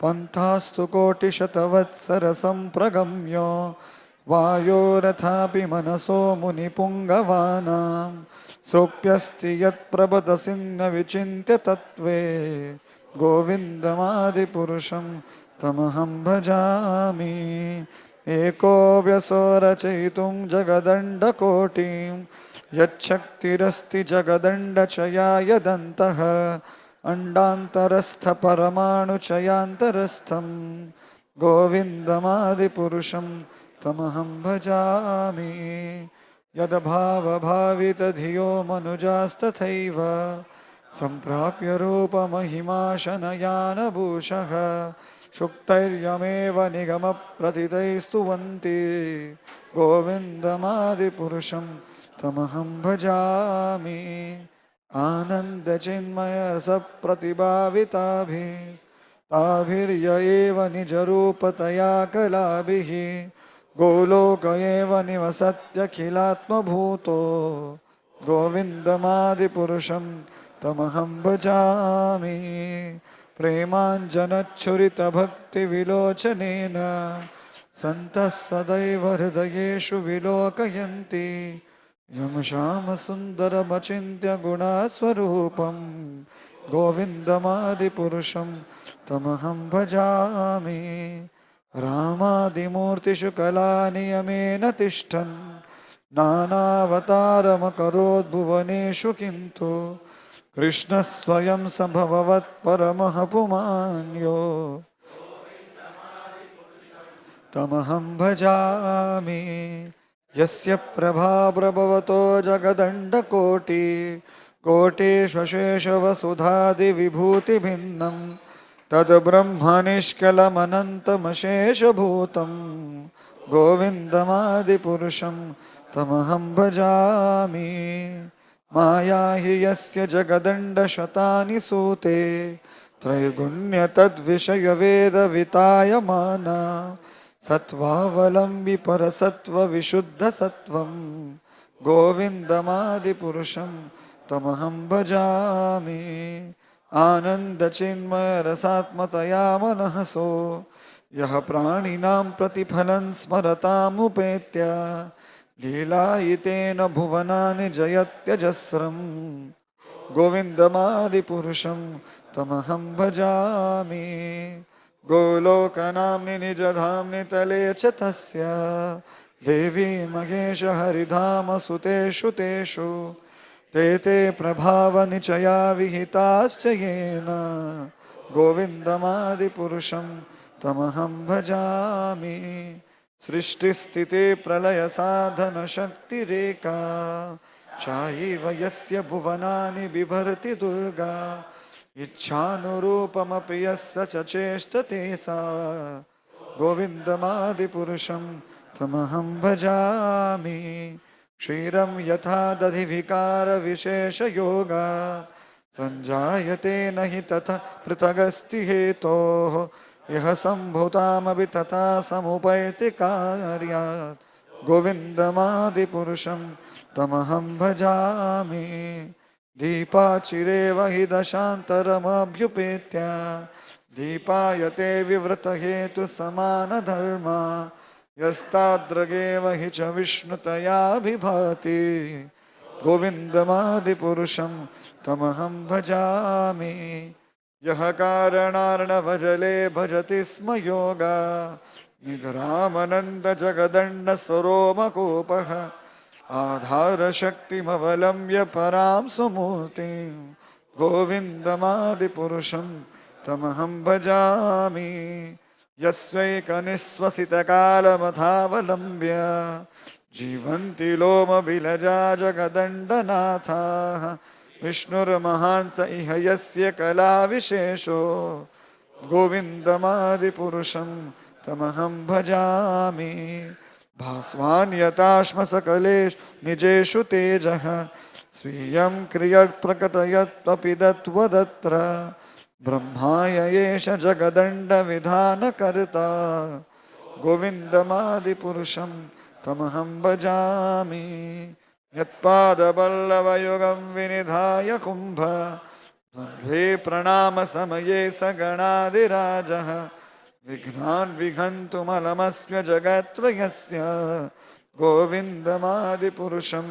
पन्थास्तु कोटिशतवत्सरसम्प्रगम्य वायोरथापि मनसो मुनिपुङ्गवानां सोऽप्यस्ति यत्प्रभतसिन्न विचिन्त्य तत्त्वे गोविन्दमादिपुरुषं तमहं भजामि। एको व्यसो रचयितुं जगदण्डकोटिं यच्छक्तिरस्ति जगदण्डचयाय दन्तः अंडान्तरस्थ परमाणुचयान्तरस्थं गोविन्दमादिपुरुषं तमहं भजामि। यद्भावभावितधियो मनुजास्तथैव सम्प्राप्य रूपमहिमाशनयानभूषः शुक्तैर्यमेव निगमप्रथितैस्तुवन्ति गोविन्दमादिपुरुषं तमहं भजामि। आनन्दचिन्मयरसप्रतिभाविताभिस्ताभिर्य एव निजरूपतया कलाभिः गोलोक एव निवसत्यखिलात्मभूतो गोविन्दमादिपुरुषं तमहं भजामि। प्रेमाञ्जनच्छुरितभक्तिविलोचनेन सन्तः सदैव हृदयेषु विलोकयन्ति यं श्यामसुन्दरमचिन्त्य गुणास्वरूपं गोविन्दमादिपुरुषं तमहं भजामि। रामादिमूर्तिषु कलानियमेन तिष्ठन् नानावतारमकरोद्भुवनेषु किन्तु कृष्णः स्वयं सम्भवत् परमः पुमान्यो तमहं भजामि। यस्य प्रभाप्रभवतो जगदण्डकोटि कोटिष्वशेषवसुधादिविभूतिभिन्नं तद्ब्रह्मनिष्कलमनन्तमशेषभूतं गोविन्दमादिपुरुषं तमहं भजामि। माया हि यस्य जगदण्डशतानि सूते त्रैगुण्यतद्विषयवेदवितायमाना सत्त्वावलम्बि परसत्त्वविशुद्धसत्त्वं गोविन्दमादिपुरुषं तमहं भजामि। आनन्दचिन्मयरसात्मतया मनःसो यः प्राणिनां प्रतिफलं स्मरतामुपेत्य लीलायितेन भुवनानि जयत्यजस्रं गोविन्दमादिपुरुषं तमहं भजामि। गोलोकनाम्नि निजधाम्नि तले च तस्य देवी महेश हरिधाम सुतेषु तेषु ते ते प्रभावनिचया विहिताश्च येन गोविन्दमादिपुरुषं तमहं भजामि। सृष्टिस्थिति प्रलयसाधनशक्तिरेका चायैव यस्य भुवनानि बिभर्ति दुर्गा इच्छानुरूपमपि यस्य च चेष्टते सा गोविन्दमादिपुरुषं तमहं भजामि। क्षीरं यथा दधिविकारविशेषयोगा सञ्जायते न हि तथा पृथगस्ति हेतोः यः सम्भूतामपि तथा समुपैति कार्यात् गोविन्दमादिपुरुषं तमहं भजामि। दीपाचिरेव हि दशान्तरमभ्युपेत्य दीपायते विवृतहेतुसमानधर्मा यस्ताद्रगेव हि च विष्णुतयाभिभाति गोविन्दमादिपुरुषं तमहं भजामि। यः कारणार्णवजले भजति स्म योगा निधरामनन्दजगदण्डसरोमकोपः आधारशक्तिमवलम्ब्य परां स्वमूर्तिं गोविन्दमादिपुरुषं तमहं भजामि। यस्वैकनिःश्वसितकालमथावलम्ब्य जीवन्ति लोमबिलजा जगदण्डनाथाः विष्णुर्महान् स इह यस्य कलाविशेषो गोविन्दमादिपुरुषं तमहं भजामि। भास्वान् यताश्मसकलेषु निजेषु तेजः स्वीयं क्रियत्प्रकटयत्वपि दत्वदत्र ब्रह्माय एष जगदण्डविधानकर्ता गोविन्दमादिपुरुषं तमहं भजामि। यत्पादपल्लवयुगं विनिधाय कुम्भ द्वन्द्वे प्रणाम समये सगणादिराजः विघ्नान् विघन्तुमलमस्य जगत्त्रयस्य गोविन्दमादिपुरुषं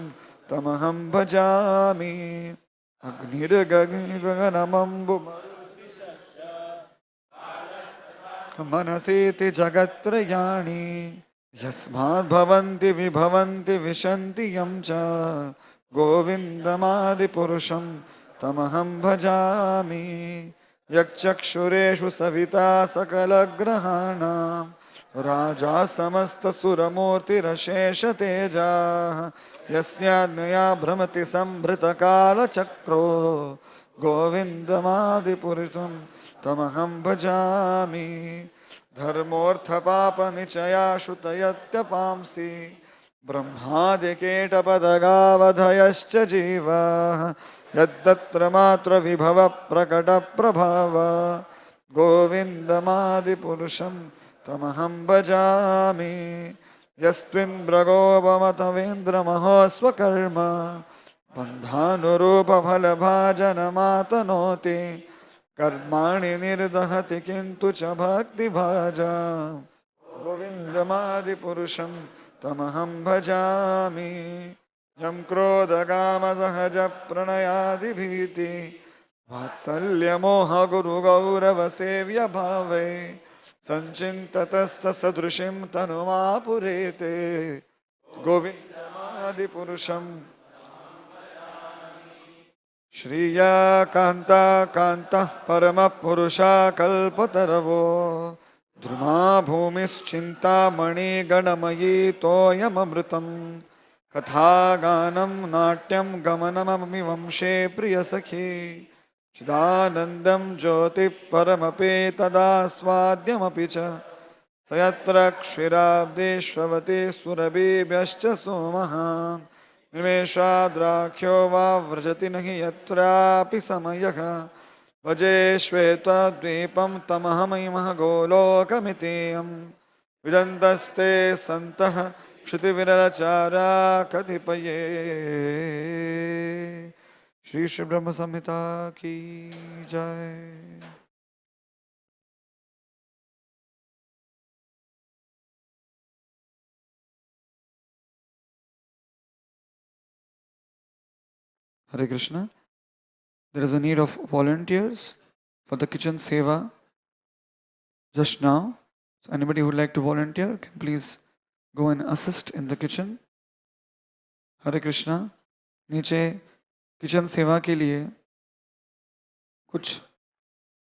तमहं भजामि मनसीति जगत्त्रयाणि यस्माद्भवन्ति विभवन्ति विशन्ति यं च गोविन्दमादिपुरुषं तमहं भजामि यच्चक्षुरेषु सविता सकलग्रहाणां राजा समस्तसुरमूर्तिरशेषतेजाः यस्याज्ञया भ्रमति संभृतकालचक्रो गोविन्दमादिपुरुषं तमहं भजामि धर्मोऽर्थपापनिचया श्रुतयत्यपांसि ब्रह्मादिकेटपदगावधयश्च जीवाः यद्दत्र मात्र विभव प्रकटप्रभाव गोविन्दमादिपुरुषं तमहं भजामि यस्मिन्मृगोपमतवेन्द्रमहोस्वकर्म बन्धानुरूपफलभाजनमातनोति कर्माणि निर्दहति किन्तु च भक्तिभाजा गोविन्दमादिपुरुषं तमहं भजामि यं क्रोधकामसहजप्रणयादिभीति वात्सल्यमोहगुरुगौरवसेव्यभावे सञ्चिन्ततस्य सदृशीं तनुमापुरेते गोविन्दमादिपुरुषं श्रिया कान्ता कान्तः परमपुरुषा कल्पतरवो द्रुमा भूमिश्चिन्तामणिगणमयी तोयममृतम् कथागानं नाट्यं गमनममि वंशे प्रियसखी चिदानन्दं ज्योतिः परमपेतदास्वाद्यमपि च स यत्र क्षीराब्देष्ववति सुरभिभ्यश्च सोमहान् निमेषाद्राख्यो वा व्रजति न हि यत्रापि समयः भजे श्वेतद्वीपं तमहमहिमः गोलोकमितेयं विदन्तस्ते सन्तः श्रुतिविरलचारा कतिपये श्री श्री ब्रह्म संहिता की जय। Hare Krishna. There is a need of volunteers for the kitchen seva just now. So anybody who would like to volunteer can please go and assist in the kitchen. Hare Krishna. नीचे kitchen सेवा के लिए कुछ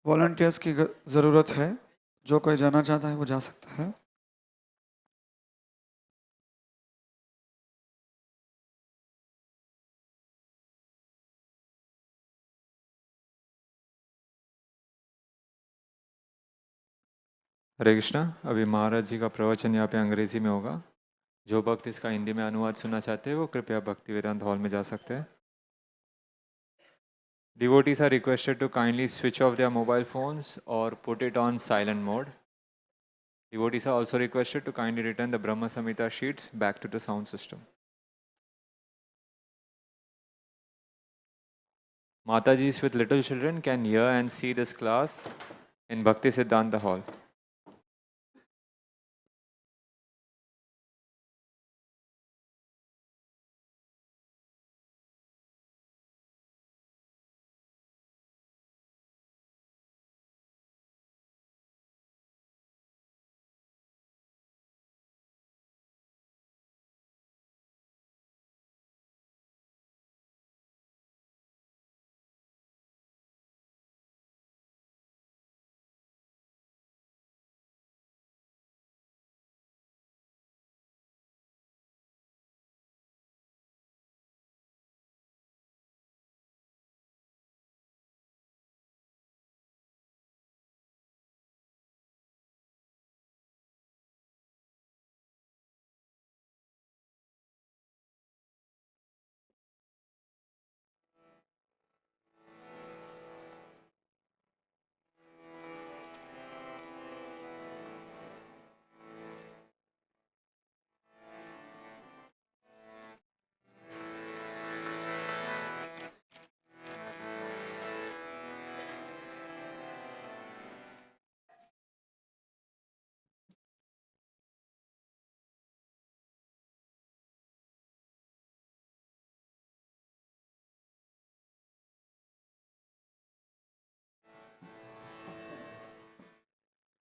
volunteers की ज़रूरत है। जो कोई जाना चाहता है वो जा सकता है। हरे कृष्णा। अभी महाराज जी का प्रवचन यहाँ पे अंग्रेजी में होगा। जो भक्त इसका हिंदी में अनुवाद सुनना चाहते हैं वो कृपया भक्ति वेदांत हॉल में जा सकते हैं। Devotees are requested to kindly switch off their mobile phones or put it on silent mode. Devotees are also requested to kindly return the Brahma Samhita sheets back to the sound system. Matajis with little children can hear and see this class in Bhakti Siddhanta Hall.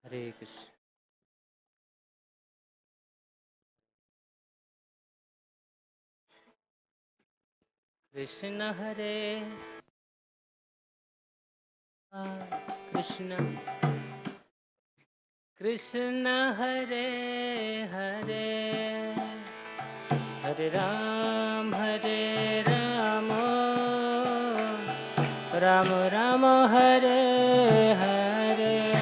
Hare Krishna. Krishna Hare Krishna Krishna Hare Hare Hare Ram Ram Ram Hare Hare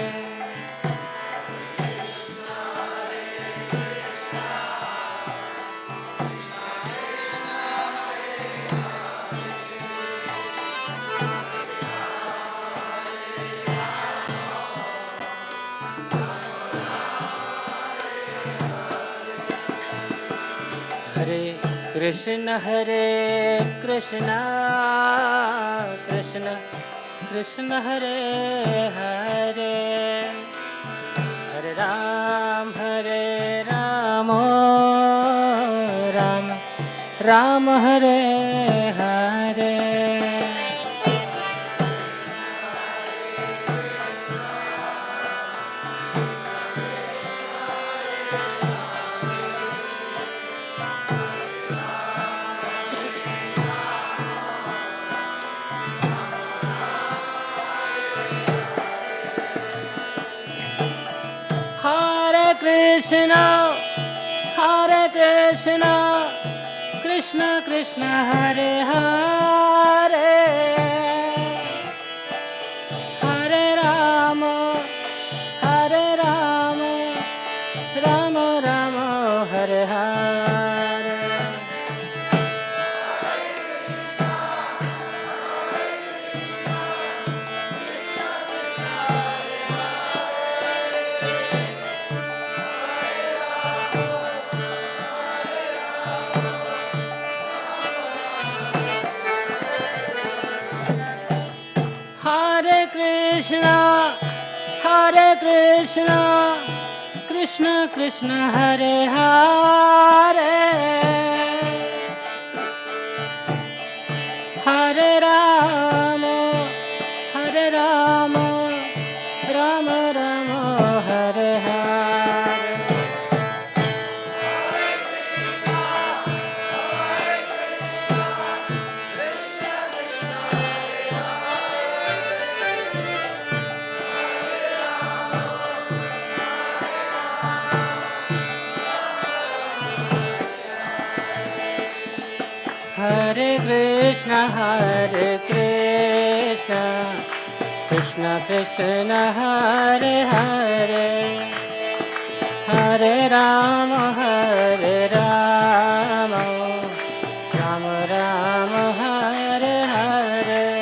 Hare Krishna Krishna Krishna Hare Hare Hare Ram Ram Hare Hare Hare Krishna Krishna Krishna Hare Hare Hare Rama Rama Rama Hare Hare Hare Krishna Krishna Krishna Hare Hare Hare Rama Rama Rama Hare Hare Hare Krishna Krishna Krishna Hare Hare Hare Rama Rama Rama Hare Hare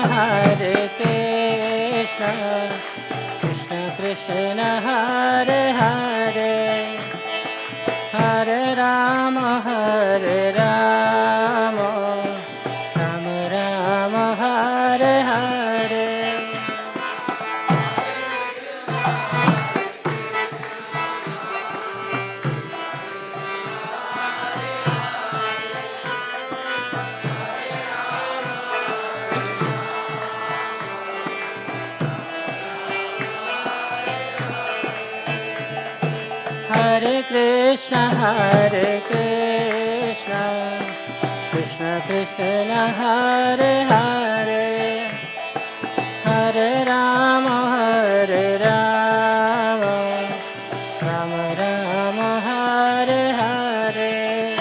Hare Krishna Krishna Krishna Hare Hare Hare Rama Rama Rama Hare Hare Hare Krishna Krishna Krishna Hare Hare Hare Rama Rama Rama Hare Hare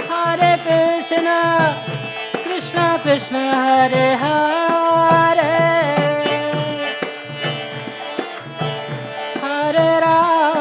Hare Krishna Krishna Krishna Hare Hare Hare Rama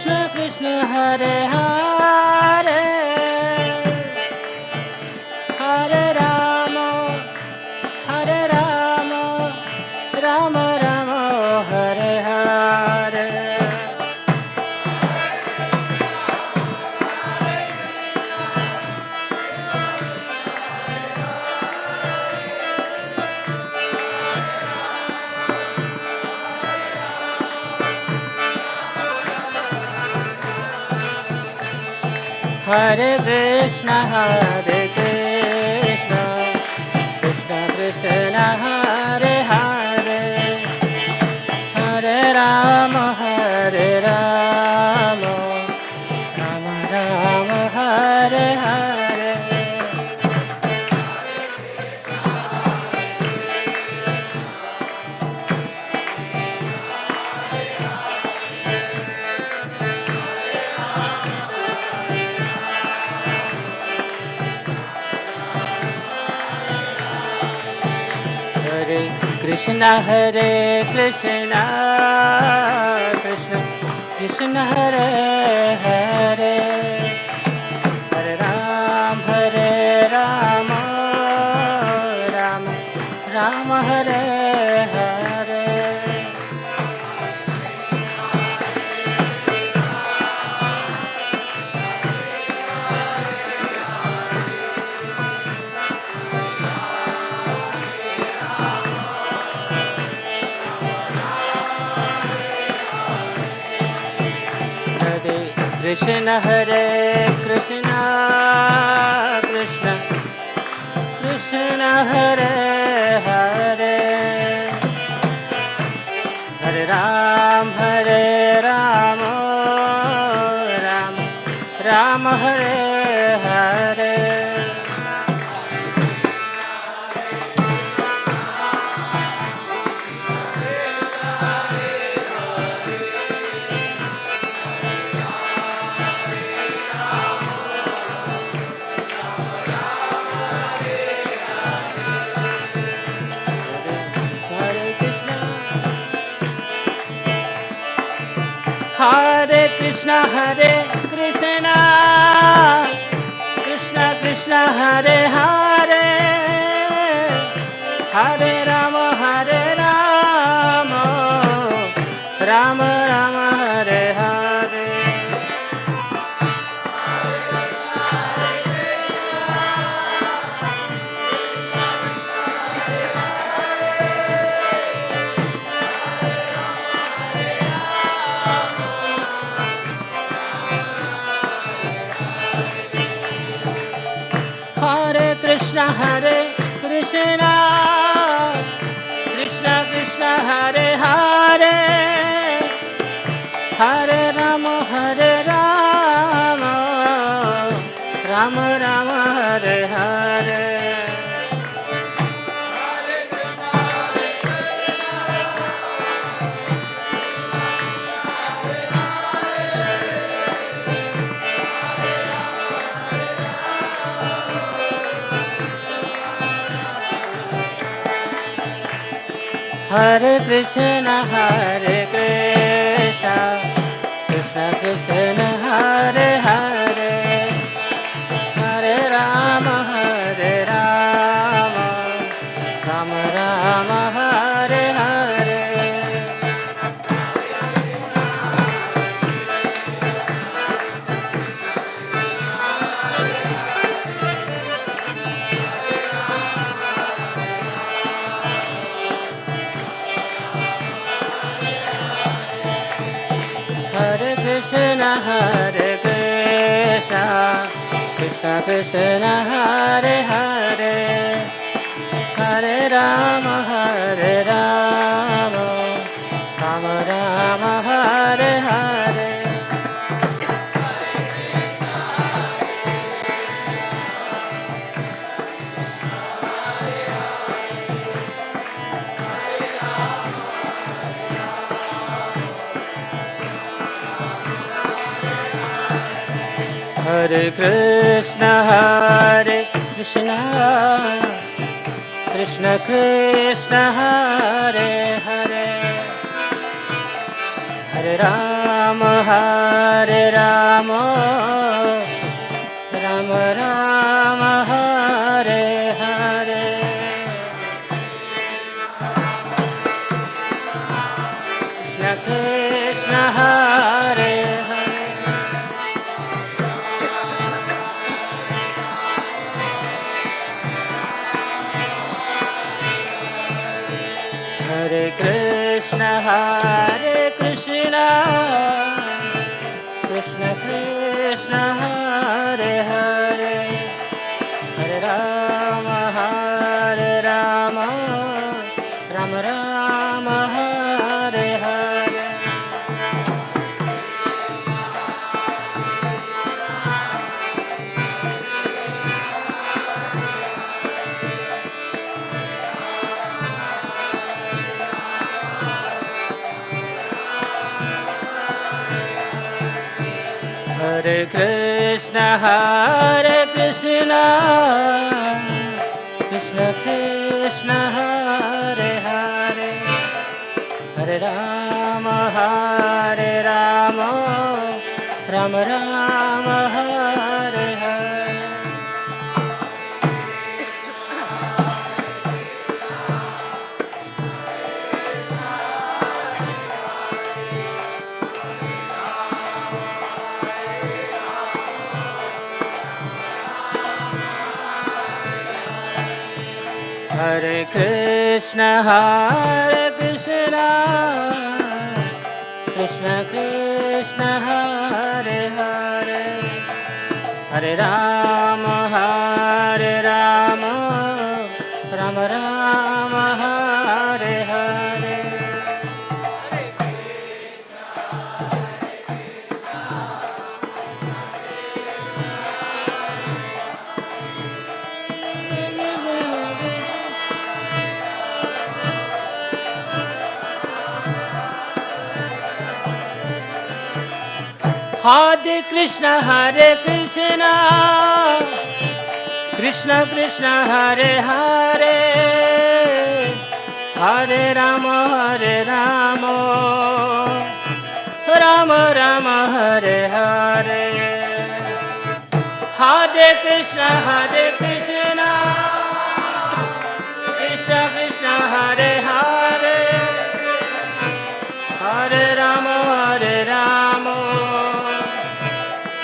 Krishna Krishna Hare Hare Hare Rama Rama Rama Hare Hare Hare Krishna Krishna Krishna Hare Hare Hare Rama Rama Rama Hare Hare Krishna Hare Krishna Krishna Krishna Hare Hare Hare Rama Rama Rama Hare Hare Krishna Hare Krishna Krishna Krishna Hare Hare Hare Rama Rama Hare Hare Hare Krishna Krishna Krishna Hare Hare Hare Rama Rama Rama Hare Hare Hare Krishna Krishna Krishna Hare Hare Hare Rama Rama Rama Hare Hare Hare Krishna Krishna Krishna Hare Hare Hare Rama Rama Rama Hare Hare Hare Krishna Krishna Krishna Hare Hare Hare Rama Rama Rama Hare Hare Hare Krishna Krishna Krishna Hare Hare Hare Rama Rama Hare Rama Rama Rama Hare Hare Krishna Krishna Hare Hare Hare Krishna Krishna Krishna Hare Hare Hare Rama Rama Rama Hare Hare Hare Krishna Krishna Krishna Hare Hare Hare Rama Rama Rama Hare Hare Hare Krishna Krishna Krishna Hare Hare Hare Rama Rama Rama Hare Hare Hare Krishna Krishna Krishna Hare Hare Hare Rama Rama Rama Hare Hare Hare Krishna Krishna Krishna Hare Hare Hare Rama Rama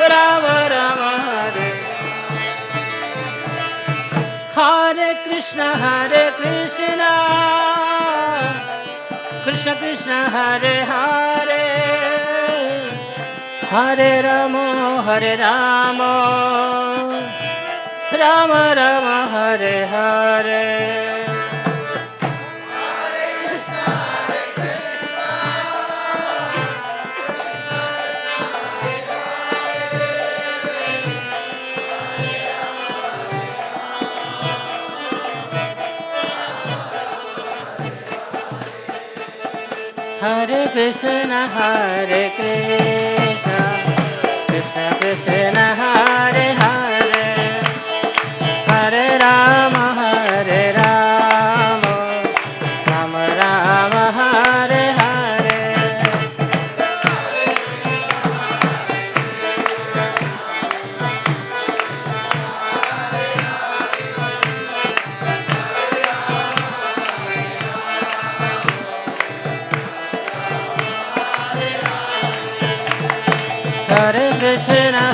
Rama Hare Hare Krishna Krishna Krishna Hare Hare Hare Rama Rama Rama Hare Hare Hare Krishna Krishna Krishna Hare Hare Hare Rama Rama Rama Hare Hare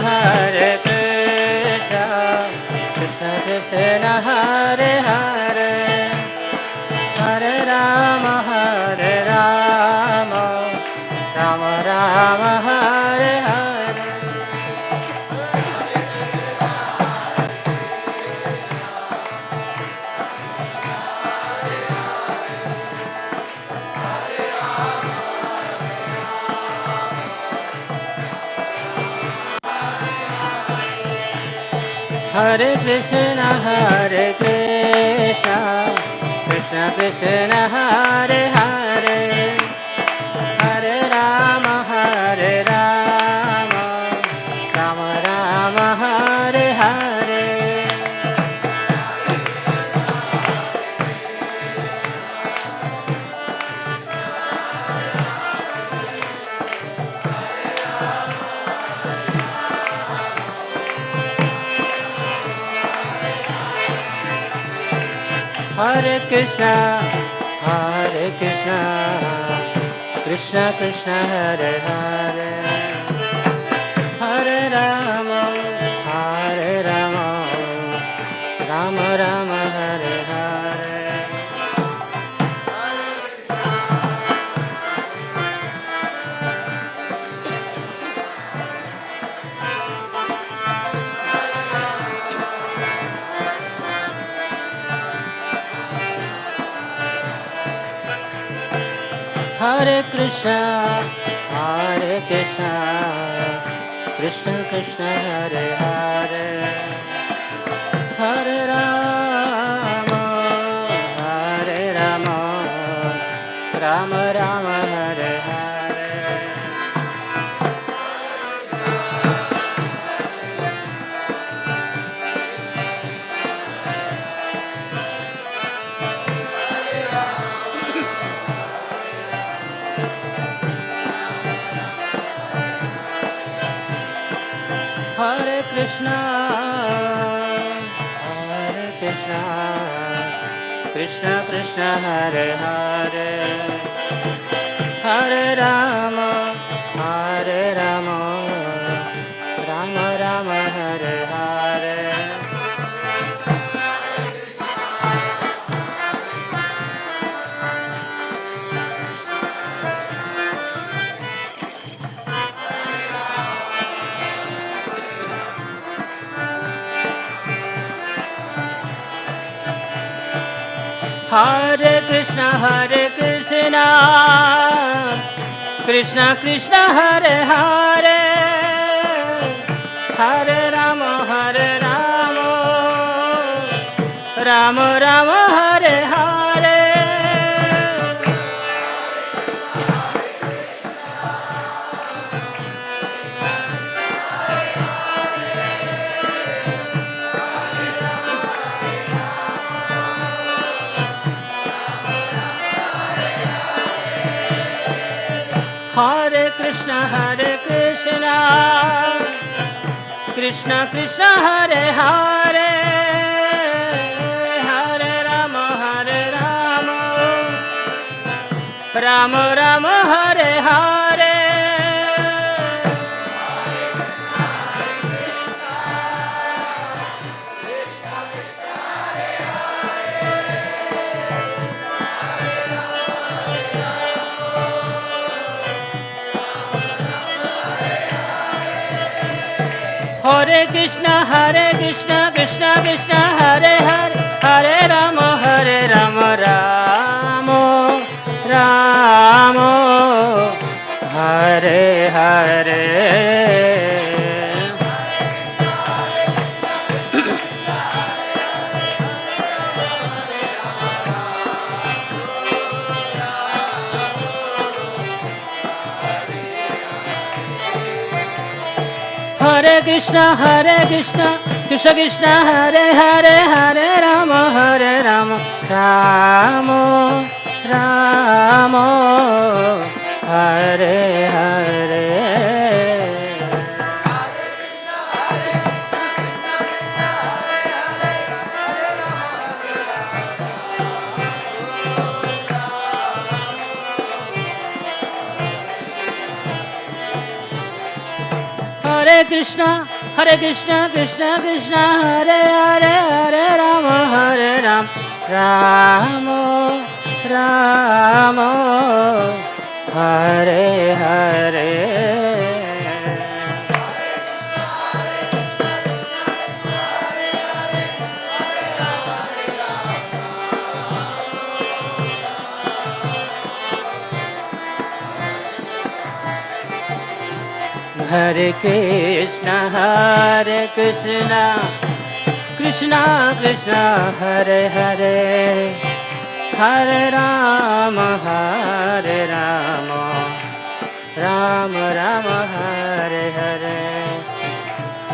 Hare Krishna Krishna Krishna Hare Hare Hare Rama Rama Rama Hare Hare Hare Krishna Krishna Krishna Hare Hare Hare Rama Rama Rama Hare Hare Hare Krishna, Krishna Krishna, Hare Hare, Hare Rama, Rama Rama, Hare Hare. Hare Krishna, Krishna Krishna, Hare Hare, Hare Rama, Rama Rama, Hare Hare. Hare Krishna, Krishna Krishna, Hare Hare, Hare Rama, Rama Rama, Hare Hare. Hare Krishna, Krishna Krishna, Hare Hare, Hare Rama, Rama Rama, Hare Hare. Hare Krishna, Krishna Krishna, Hare Hare, Hare Rama, Rama Rama, Hare Hare. Hare Krishna, Krishna Krishna, Hare Hare, Hare Rama, Rama Rama, Hare Hare. Hare Krishna, Krishna Krishna, Hare Hare, Hare Rama, Rama Rama, Hare Hare. Hare Krishna, Krishna Krishna, Hare Hare, Hare Rama, Rama Rama, Hare Hare. Hare Krishna, Krishna Krishna, Hare Hare, Hare Rama, Rama Rama, Hare Hare.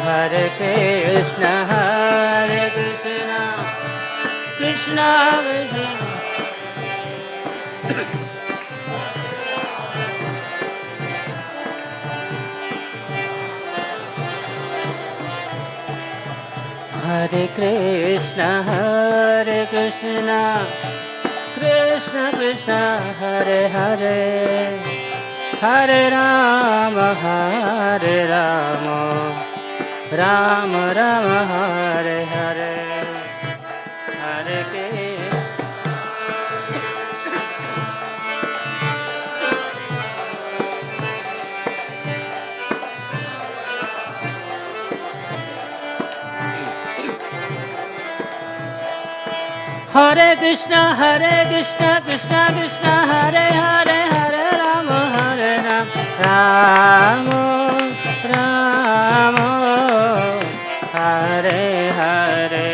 Hare Krishna, Krishna Krishna. Hare Radhe Krishna Hare Krishna Krishna Krishna Hare Hare Hare Rama Hare Rama Rama Rama Hare Hare Hare Krishna Hare Krishna Krishna Krishna Hare Hare Hare Rama Rama Rama Hare Hare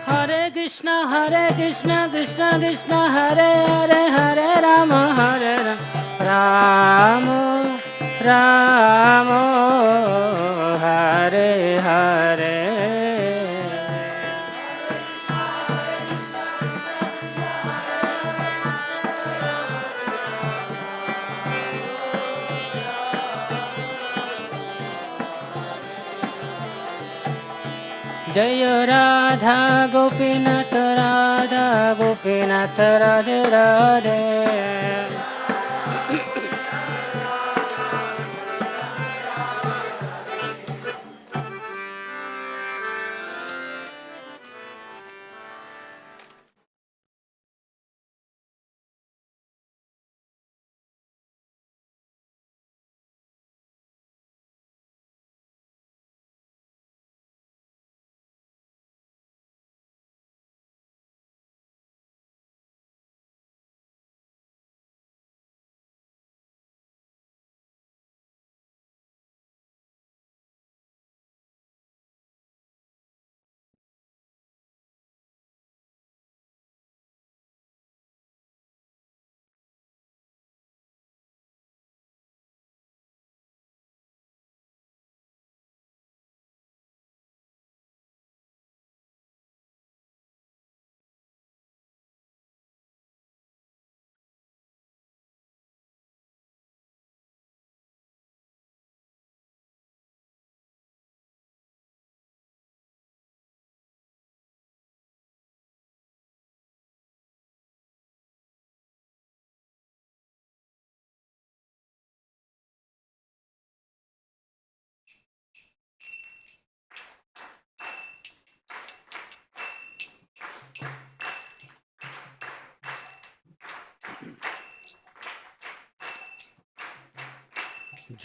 Hare Krishna Krishna Krishna Hare Hare Hare Rama Rama Rama Hare Hare Jaya Radha Gopinath Radha Gopinath Radhe Radhe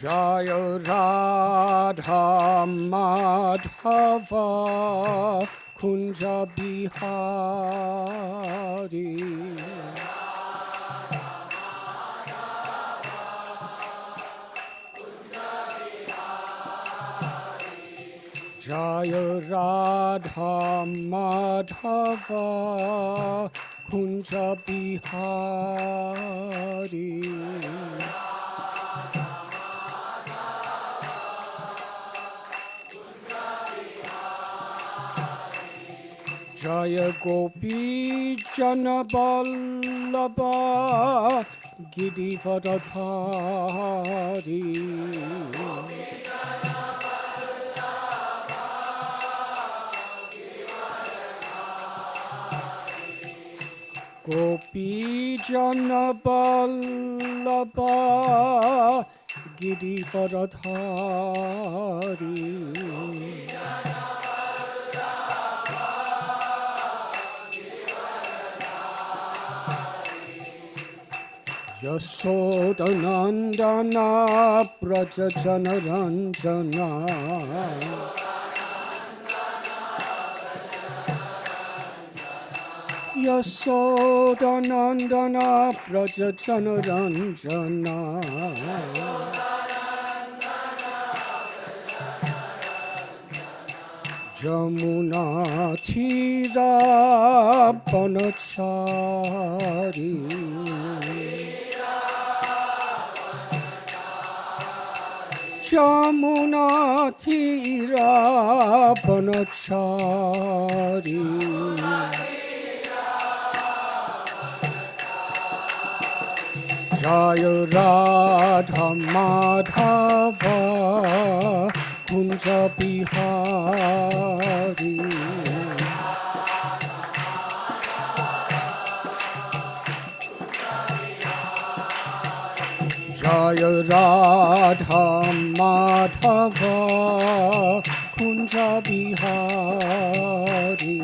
Jaya Radha Madhava Kunja Bihari Jaya Radha Madhava Kunja Bihari Jaya Gopi Jana Vallabha Girivardhari Gopi Jana Vallabha Girivardhari Yashodanandana Prajajana Ranjana Yashodanandana Prajajana Ranjana Jamuna Thira Panachari যমুনাতীরাবনচারী জয় রাধা মাধব কুঞ্জ বিহারী জয় রাধা মাধব কুঞ্জ বিহারী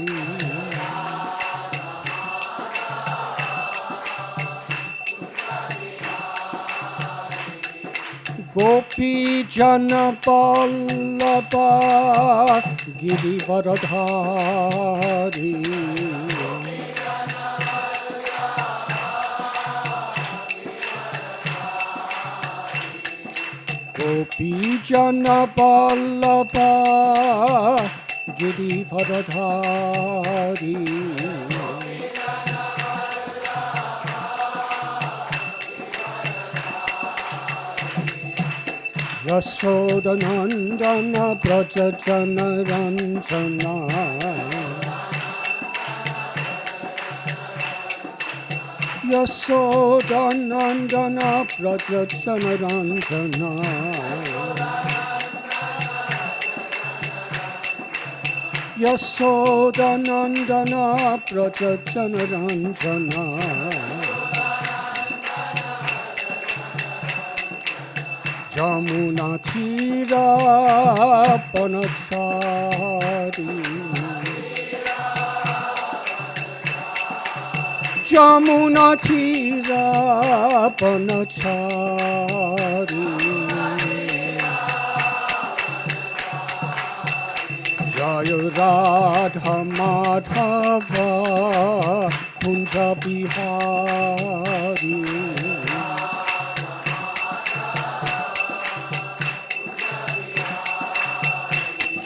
গোপী জন পল্লব গিরিবরধারী গোপী জন পল্লব গিরিবরধারী যশোদনন্দন ব্রজ জন রঞ্জনা যশোদনন্দন ব্রজ জন রঞ্জনা যশোদনন্দন ব্রজ জন রঞ্জনা যমুনা তীরাবনচারী যমুনা তীরাবনচারী জয় রাধা মাধব কুঞ্জ বিহারী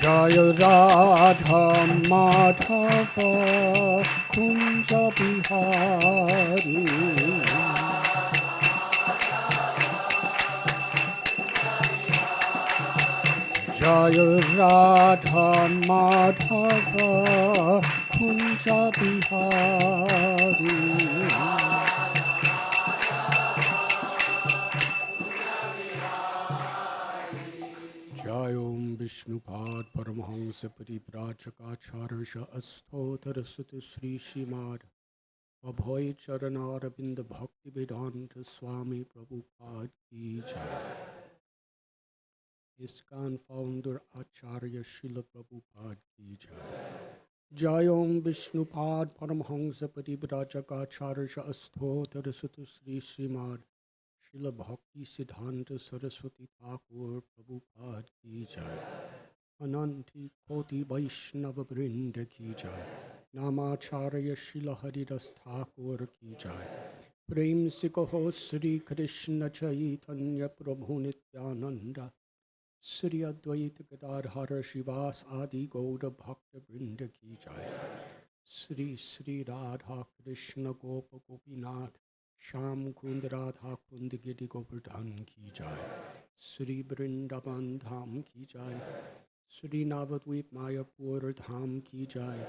জয় রাধা মাধব কুঞ্জ বিহারী জয় রাধা মাধব কুঞ্জ বিহারী जय ओम विष्णुपाद परमहंस परिव्राजकाचार्य अस्थोतर सुत श्री श्रीमद अभय चरणारविंद भक्ति वेदांत स्वामी प्रभुपाद की जय। ISKCON founder आचार्य शिल प्रभुपाद की जय। जय ओम विष्णुपाद परमहंस परिव्राजकाचार्य अस्थोतर सुत श्री श्रीमद शिल भक्ति सिद्धांत सरस्वती ठाकुर प्रभुपाद की जय। अनंति कोटि वैष्णव वृंद की जय। नामाचार्य शिल हरिदास ठाकुर की जय। प्रेम से कहो श्री कृष्ण चैतन्य प्रभु नित्यानंद श्री अद्वैत गदाधर शिवास आदि गौर भक्त वृंद की जय। श्री श्री राधा कृष्ण गोप गोपीनाथ श्याम कुंद राधा कुंद गिरि गोवर्धन की जय। श्री वृंदावन धाम की जय। श्री नवद्वीप मायापुर धाम की जय।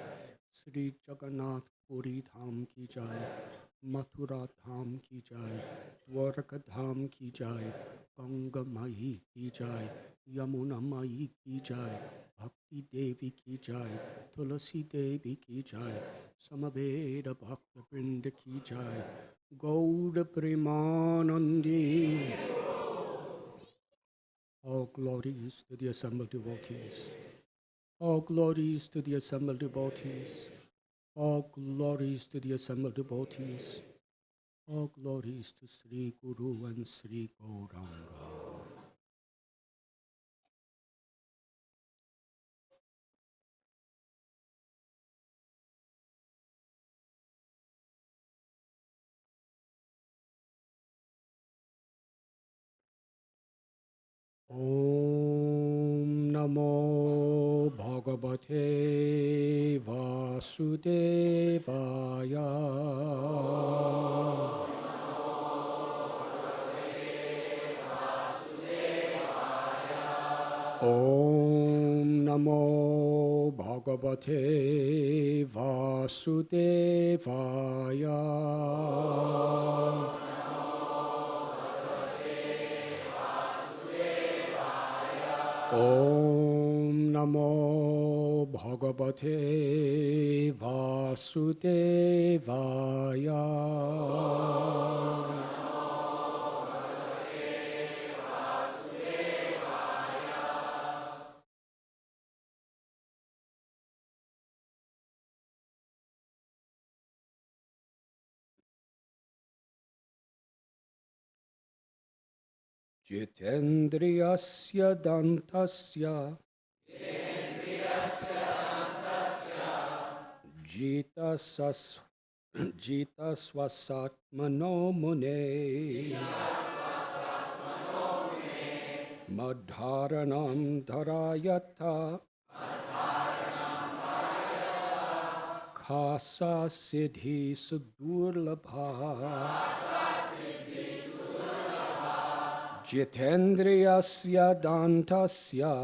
श्री जगन्नाथ पुरी धाम की जय। मथुरा धाम की जय। द्वारका धाम की जय। गंगा माई की जय। यमुना माई की जय। भक्ति देवी की जय। तुलसी देवी की जय। समवेद भक्त वृंद की जय। गौर Premanandi. All glories to the assembled devotees. All glories to the assembled devotees. All glories to the assembled devotees. All glories to Sri Guru and Sri Gauranga. Om Namo Bhagavate Vasudevaya. Om Namo Bhagavate Vasudevaya. Om Namo Bhagavate Vasudevaya. Jitendriyasya dantasya jita swasatmano mune madharanam dharayata khasa siddhi sudurlabha. Jitendriyasya dantasya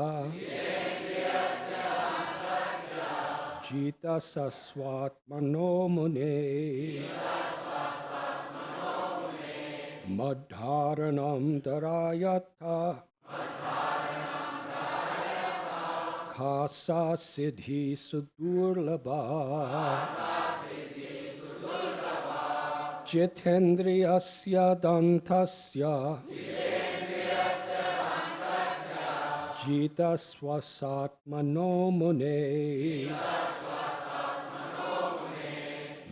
jita saswatmano mune madharanam dharayata khasa siddhi sudurlabha. Jitendriyasya dantasya jita swasatmano mune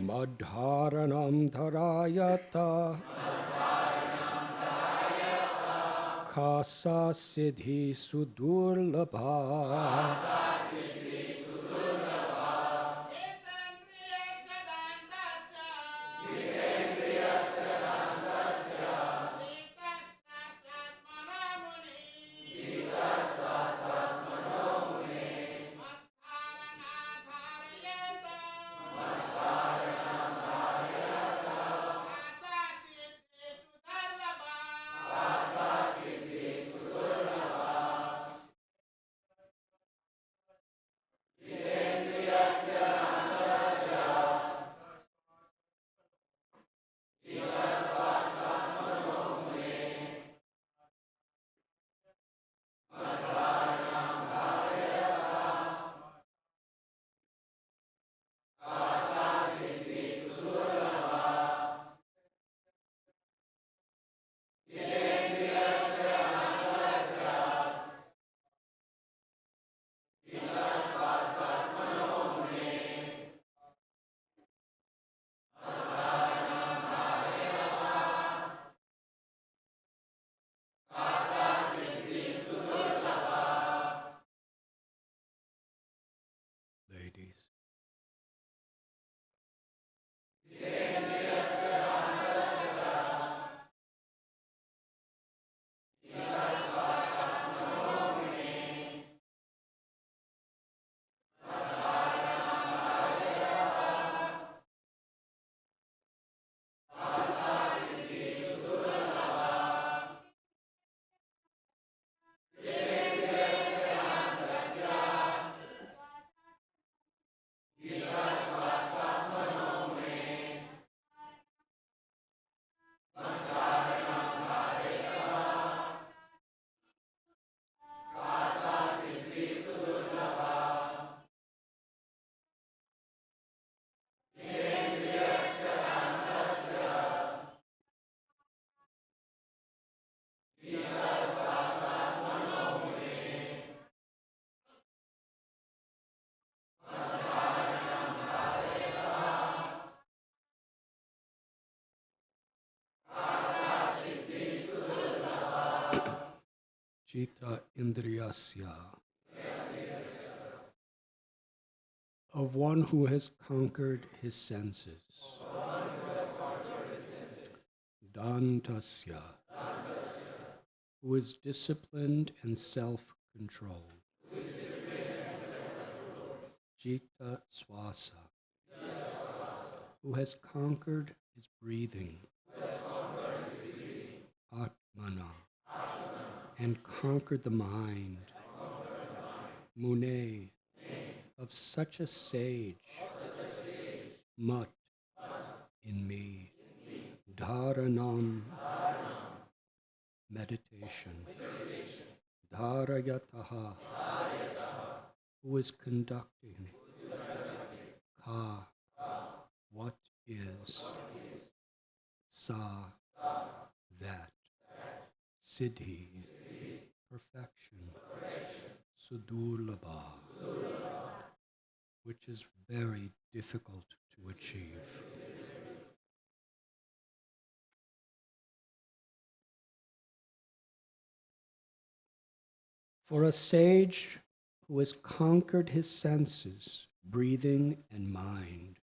madharanam dharayata khasa siddhi sudurlabha. Ladies. Jita Indriyasya, of one who has conquered his senses. Dantasya, who is disciplined and self-controlled. Jita Swasa, who has conquered his breathing. Atmana, and conquered the mind. Mune, of such a sage, Mat, in me, Dharanam, meditation, Dharayataha, who is conducting, Ka, what is, Sa, that, Siddhi, perfection, Sudurlabha, which is very difficult to achieve. For a sage who has conquered his senses, breathing and mind,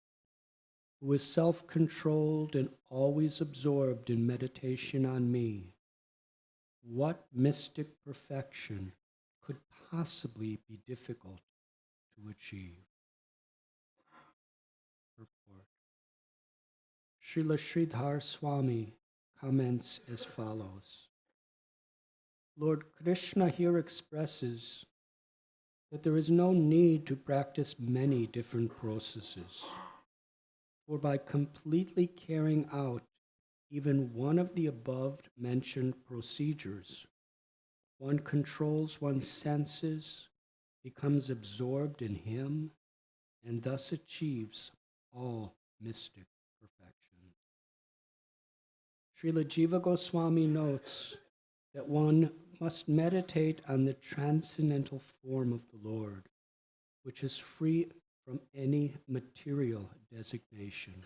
who is self-controlled and always absorbed in meditation on me, what mystic perfection could possibly be difficult to achieve? Purport. Srila Sridhar Swami comments as follows. Lord Krishna here expresses that there is no need to practice many different processes, for by completely carrying out even one of the above-mentioned procedures, one controls one's senses, becomes absorbed in him, and thus achieves all mystic perfection. Srila Jiva Goswami notes that one must meditate on the transcendental form of the Lord, which is free from any material designation.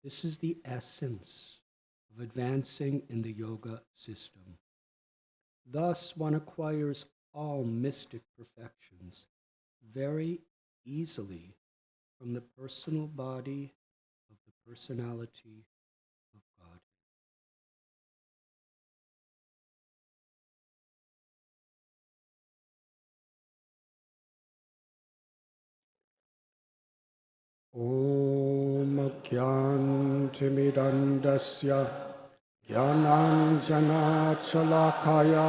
This is the essence of advancing in the yoga system. Thus, one acquires all mystic perfections very easily from the personal body of the personality of God. Om Gyantimidandasya Gyananjana Chalakaya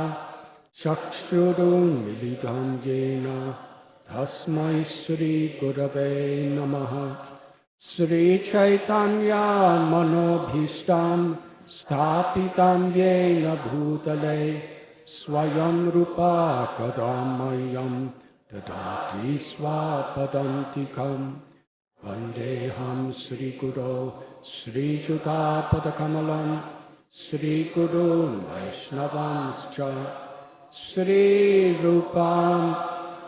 Chakshurun Milidam Yena Tasmai Sri Gurave Namaha Sri Chaitanya Manobhishtam Sthapitam Yena Bhutale Swayam Rupa Kadamayam Dadati Swapadantikam Vandeham Sri Guru Sri Juta Padakamalam Sri Guru Vaishnavanscha Sri Rupam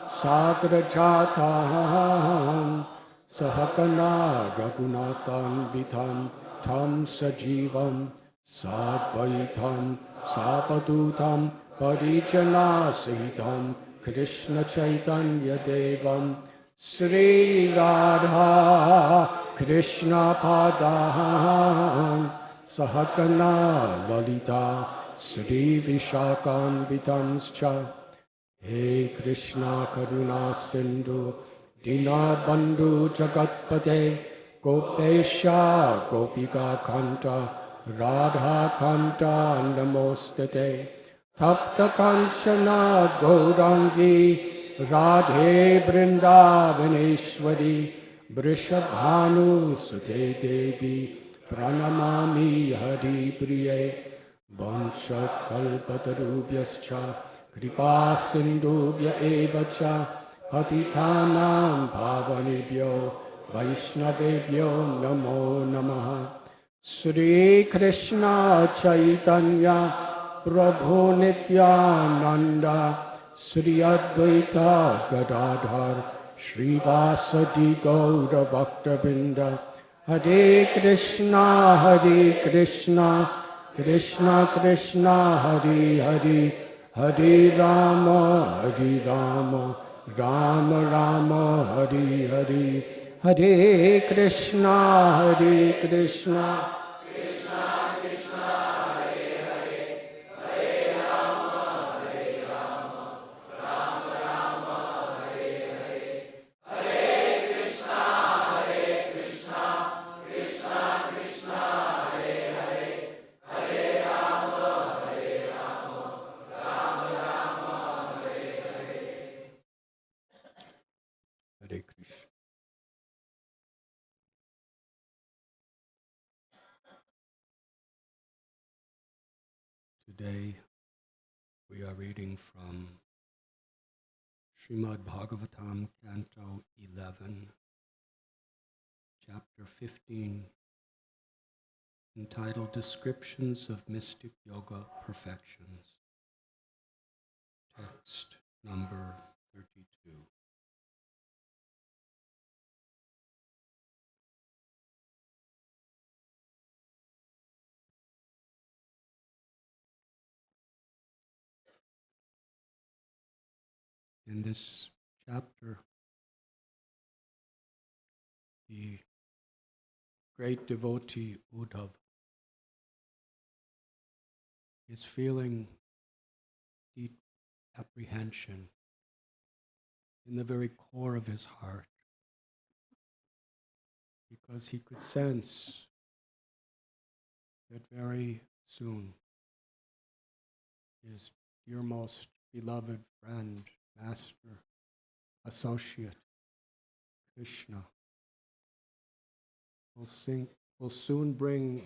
Sagrajatam Sahakana Raghunathan Vitam Tam Sajivam Sadvaitam Savadutam Parijana Sahitam Krishna Chaitanya Devam Sri Radha Krishna Padam Sahakana Lalita Sri Vishakan Vitamscha He Krishna Karuna Sindhu Dina Bandhu Jagatpate Gopesha Gopika Kanta Radha Kanta Namostate Tapta Kanchana Gaurangi Radhe Vrindavaneshwari Vrishabhanu Sute Devi Pranamami Hari Priye Vansha Kalpatarubhyascha Kripa Sindhubhya Evacha Patitanam Bhavanebhyo Vaishnavebhyo Namo Namaha Sri Krishna Chaitanya Prabhu Nityananda Sri Advaita Gadadhar Srivasadi Gaura Bhaktabinda Hare Krishna Krishna Krishna Hare Hare Hare Rama Rama Rama Hare Hare Hare Krishna Today we are reading from Srimad Bhagavatam, Canto 11, Chapter 15, entitled Descriptions of Mystic Yoga Perfections. Text number 32. In this chapter, the great devotee Uddhava is feeling deep apprehension in the very core of his heart, because he could sense that very soon his dearmost beloved friend, master, associate, Krishna, will soon bring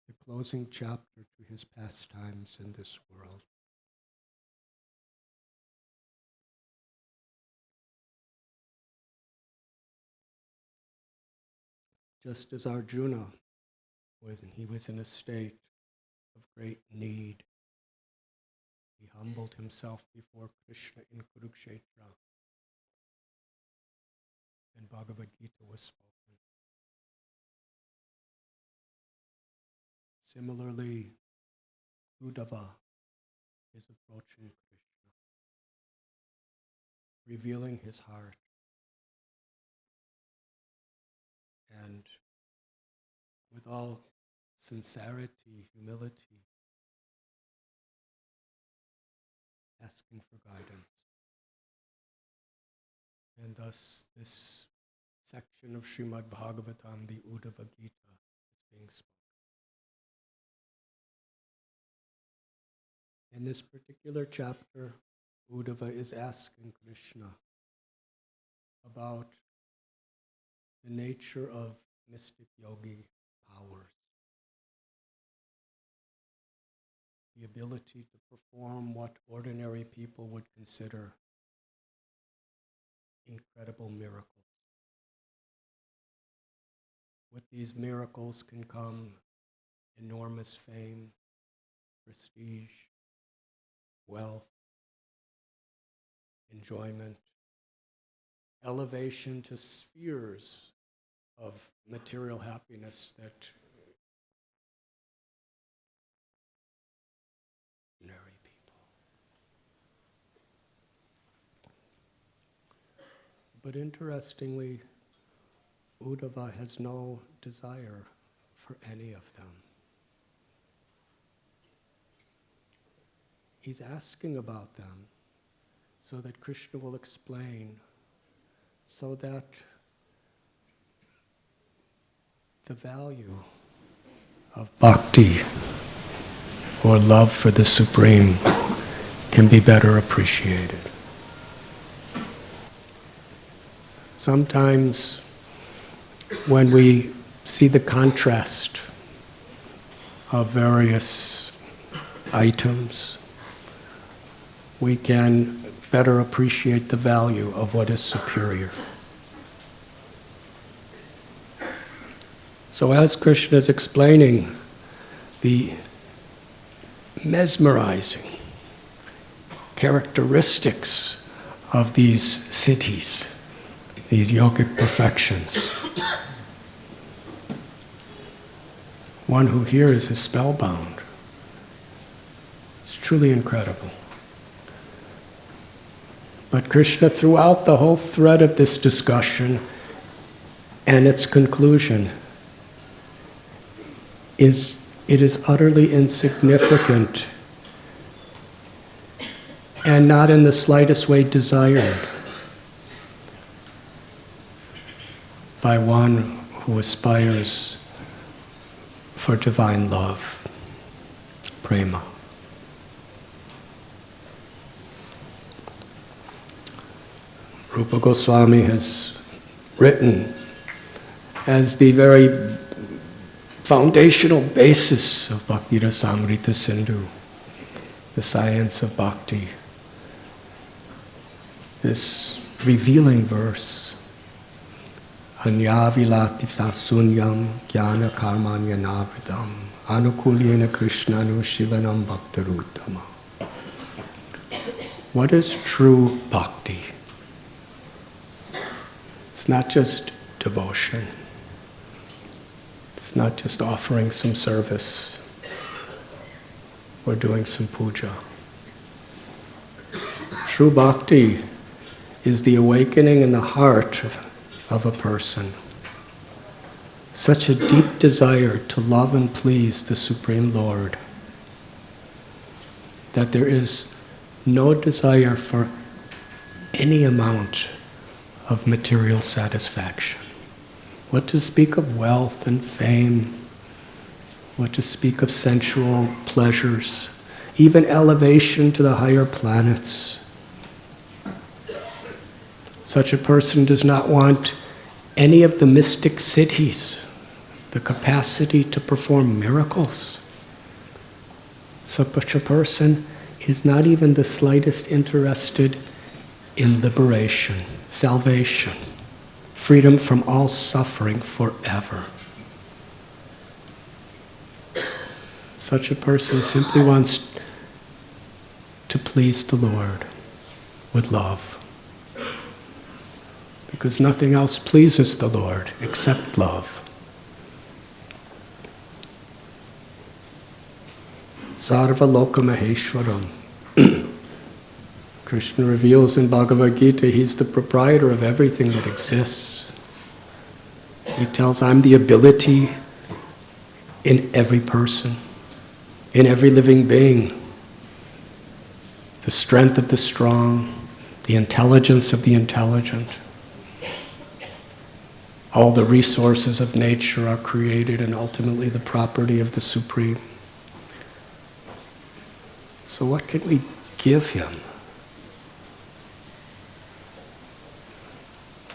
the closing chapter to his pastimes in this world. Just as Arjuna, when he was in a state of great need, he humbled himself before Krishna in Kurukshetra, and Bhagavad Gita was spoken. Similarly, Uddhava is approaching Krishna, revealing his heart, and with all sincerity, humility, asking for guidance. And thus this section of Srimad Bhagavatam, the Uddhava Gita, is being spoken. In this particular chapter, Uddhava is asking Krishna about the nature of mystic yogi powers, the ability to perform what ordinary people would consider incredible miracles. With these miracles can come enormous fame, prestige, wealth, enjoyment, elevation to spheres of material happiness that ordinary people. But interestingly, Uddhava has no desire for any of them. He's asking about them so that Krishna will explain, so that the value of bhakti, or love for the Supreme, can be better appreciated. Sometimes when we see the contrast of various items, we can better appreciate the value of what is superior. So as Krishna is explaining the mesmerizing characteristics of these siddhis, these yogic perfections, one who hears is spellbound. It's truly incredible. But Krishna, throughout the whole thread of this discussion and its conclusion, it is utterly insignificant and not in the slightest way desired by one who aspires for divine love, prema. Rupa Goswami has written as the very foundational basis of Bhakti Rasamrita Sindhu, the science of bhakti. This revealing verse, Anya vilatita sunyam jnana karmanya navidam anukulyena krishnanu shilanam bhaktarutama. What is true bhakti? It's not just devotion. It's not just offering some service or doing some puja. True bhakti is the awakening in the heart of a person. Such a deep desire to love and please the Supreme Lord that there is no desire for any amount of material satisfaction. What to speak of wealth and fame, what to speak of sensual pleasures, even elevation to the higher planets. Such a person does not want any of the mystic siddhis, the capacity to perform miracles. Such a person is not even the slightest interested in liberation, salvation, freedom from all suffering forever. Such a person simply wants to please the Lord with love, because nothing else pleases the Lord except love. Sarva Loka Maheshwaram. Krishna reveals in Bhagavad Gita, he's the proprietor of everything that exists. He tells, I'm the ability in every person, in every living being, the strength of the strong, the intelligence of the intelligent. All the resources of nature are created and ultimately the property of the Supreme. So what can we give him?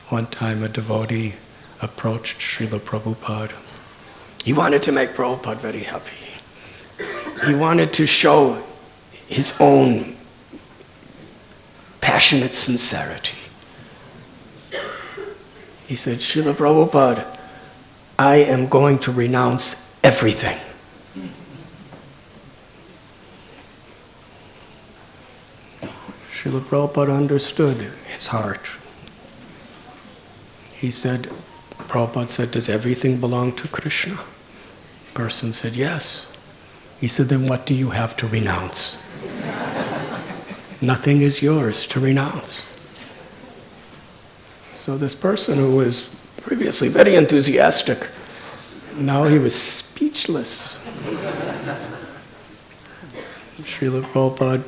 One time a devotee approached Srila Prabhupada. He wanted to make Prabhupada very happy. He wanted to show his own passionate sincerity. He said, Srila Prabhupada, I am going to renounce everything. Srila Prabhupada understood his heart. He said, Prabhupada said, does everything belong to Krishna? The person said, yes. He said, then what do you have to renounce? Nothing is yours to renounce. So this person who was previously very enthusiastic, now he was speechless. Srila Prabhupada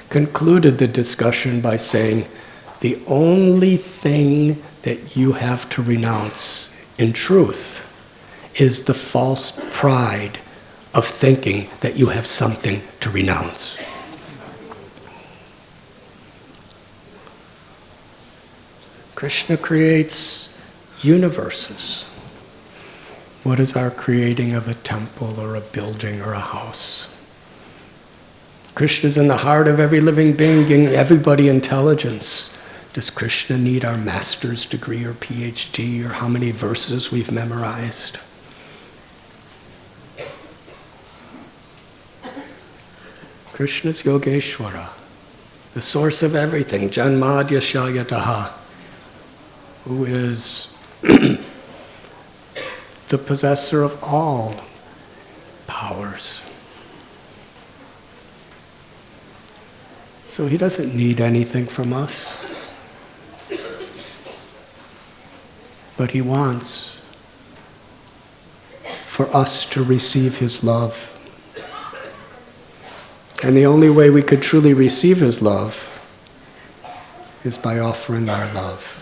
concluded the discussion by saying, the only thing that you have to renounce in truth is the false pride of thinking that you have something to renounce. Krishna creates universes. What is our creating of a temple or a building or a house? Krishna is in the heart of every living being, giving everybody intelligence. Does Krishna need our master's degree or PhD or how many verses we've memorized? Krishna is Yogeshwara, the source of everything, Janmadya Shalyataha, who is the possessor of all powers. So he doesn't need anything from us. But he wants for us to receive his love. And the only way we could truly receive his love is by offering our love.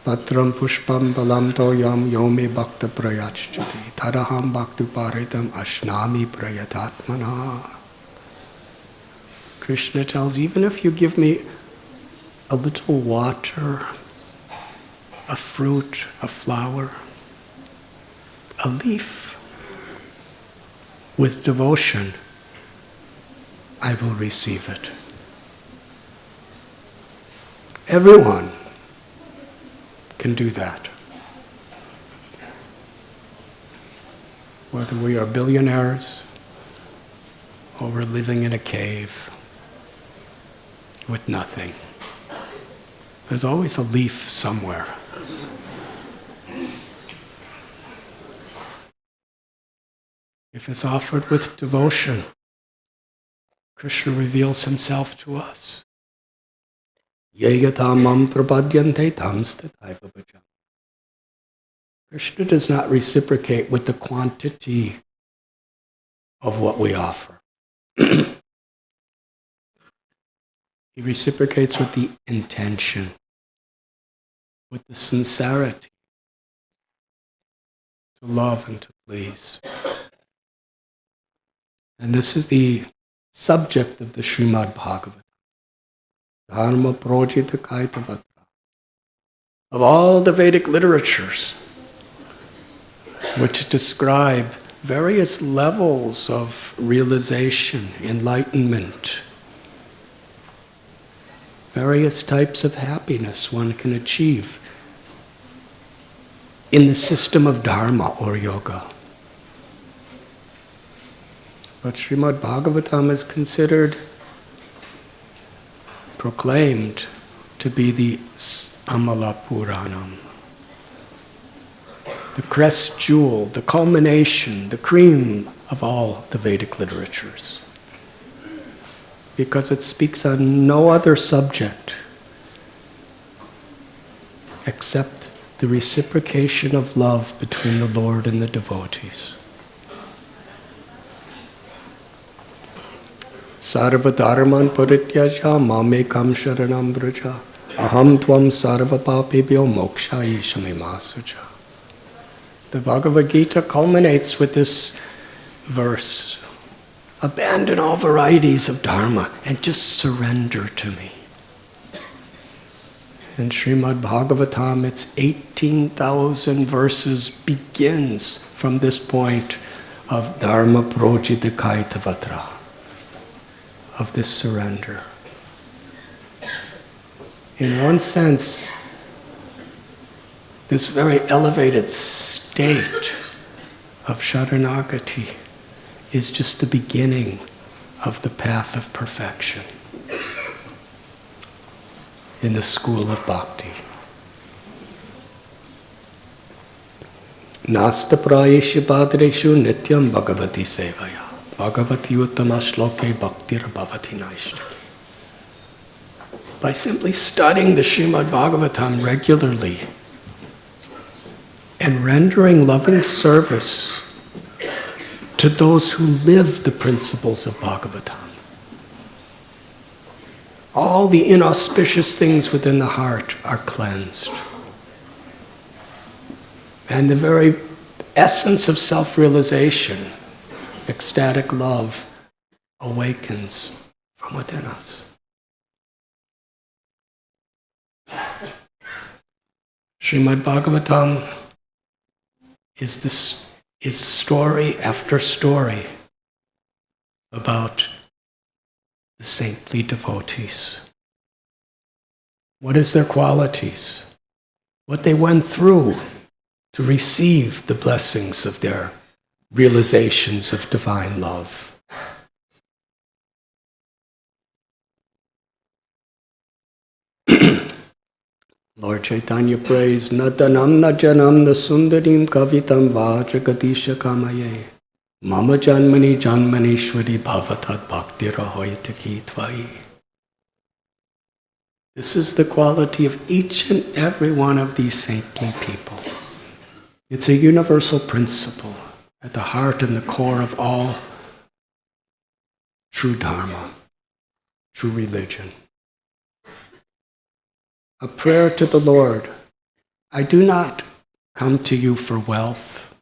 Patram pushpam balam toyam yomi bhakta prayachchati taraham bhaktu paritam ashnami prayatatmana. Krishna tells, even if you give me a little water, a fruit, a flower, a leaf with devotion, I will receive it. Everyone can do that. Whether we are billionaires or we're living in a cave with nothing, there's always a leaf somewhere. If it's offered with devotion, Krishna reveals himself to us. Yegata mam prapadyante tam stataiva bhajam. Krishna does not reciprocate with the quantity of what we offer. He reciprocates with the intention, with the sincerity, to love and to please. And this is the subject of the Srimad Bhagavatam. Dharma projita kaitavatra. Of all the Vedic literatures, which describe various levels of realization, enlightenment, various types of happiness one can achieve in the system of dharma or yoga. But Srimad Bhagavatam is considered, proclaimed to be the Amala Puranam, the crest jewel, the culmination, the cream of all the Vedic literatures. Because it speaks on no other subject except the reciprocation of love between the Lord and the devotees. Sarva dharman parityaja mamekam sharanam braja aham tvam sarva papebhyo mokshayishamimasuja. The Bhagavad Gita culminates with this verse. Abandon all varieties of dharma and just surrender to me. In Srimad Bhagavatam, its 18,000 verses begins from this point of dharma projita kaitavatra, of this surrender. In one sense, this very elevated state of Sharanagati is just the beginning of the path of perfection in the school of bhakti. Nasta prayeshu padreshu nityam bhagavati sevaya. Bhagavati uttama shloke bhaktir bhavati naishtaki. By simply studying the Srimad Bhagavatam regularly and rendering loving service to those who live the principles of Bhagavatam, all the inauspicious things within the heart are cleansed. And the very essence of self-realization, ecstatic love, awakens from within us. Srimad Bhagavatam is story after story about the saintly devotees. What is their qualities? What they went through to receive the blessings of their realizations of divine love. Lord Chaitanya prays, Natanam na janam na sundarim kavitam vajagadisha kamaye mama janmani janmanishwari bhavatat bhaktira hoyataki tvai. This is the quality of each and every one of these saintly people. It's a universal principle at the heart and the core of all true dharma, true religion. A prayer to the Lord. I do not come to you for wealth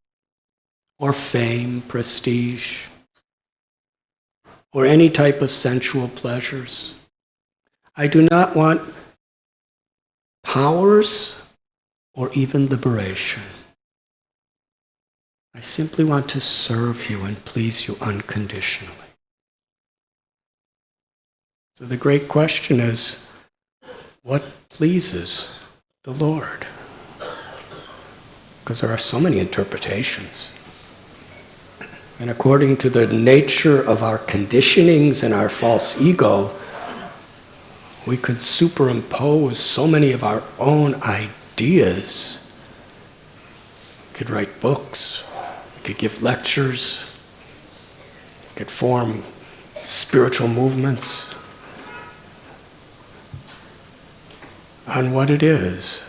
or fame, prestige, or any type of sensual pleasures. I do not want powers or even liberation. I simply want to serve you and please you unconditionally. So the great question is, what pleases the Lord? Because there are so many interpretations. And according to the nature of our conditionings and our false ego, we could superimpose so many of our own ideas. We could write books, we could give lectures, we could form spiritual movements on what it is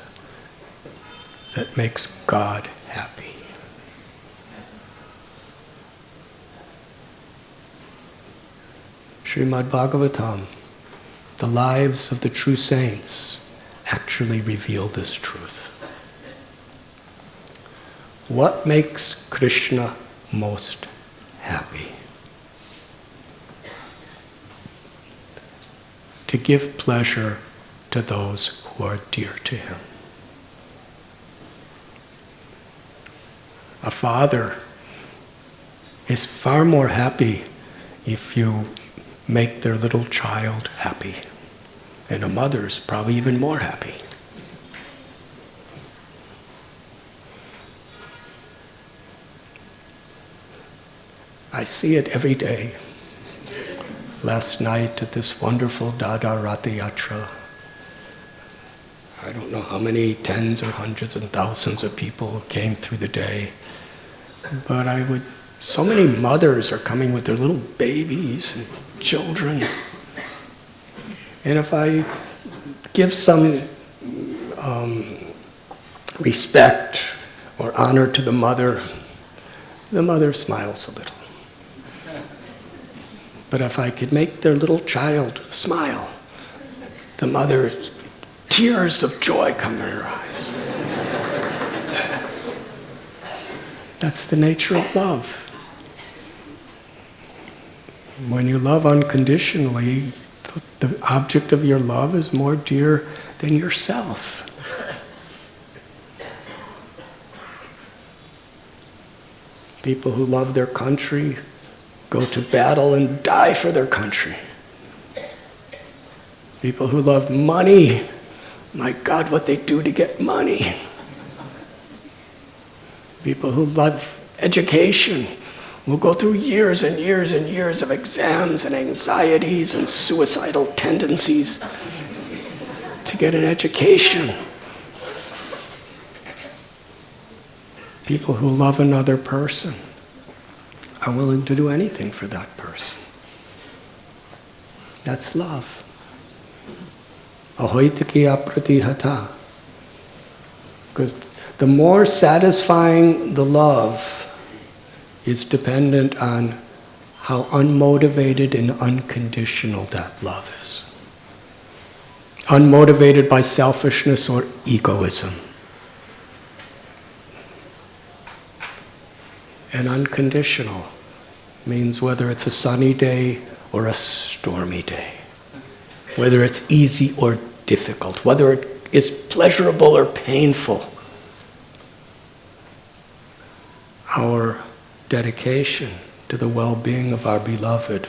that makes God happy. Srimad Bhagavatam, the lives of the true saints actually reveal this truth. What makes Krishna most happy? To give pleasure to those who are dear to him. A father is far more happy if you make their little child happy. And a mother's probably even more happy. I see it every day. Last night at this wonderful Dada Ratha Yatra, I don't know how many tens or hundreds and thousands of people came through the day, but so many mothers are coming with their little babies and children. And if I give some respect or honor to the mother smiles a little. But if I could make their little child smile, the mother's tears of joy come in her eyes. That's the nature of love. When you love unconditionally, the object of your love is more dear than yourself. People who love their country go to battle and die for their country. People who love money, my God, what they do to get money. People who love education will go through years and years and years of exams and anxieties and suicidal tendencies to get an education. People who love another person are willing to do anything for that person. That's love. Ahoitaki apratihata. Because the more satisfying the love is dependent on how unmotivated and unconditional that love is. Unmotivated by selfishness or egoism. And unconditional means whether it's a sunny day or a stormy day, whether it's easy or difficult, whether it is pleasurable or painful. Our dedication to the well-being of our beloved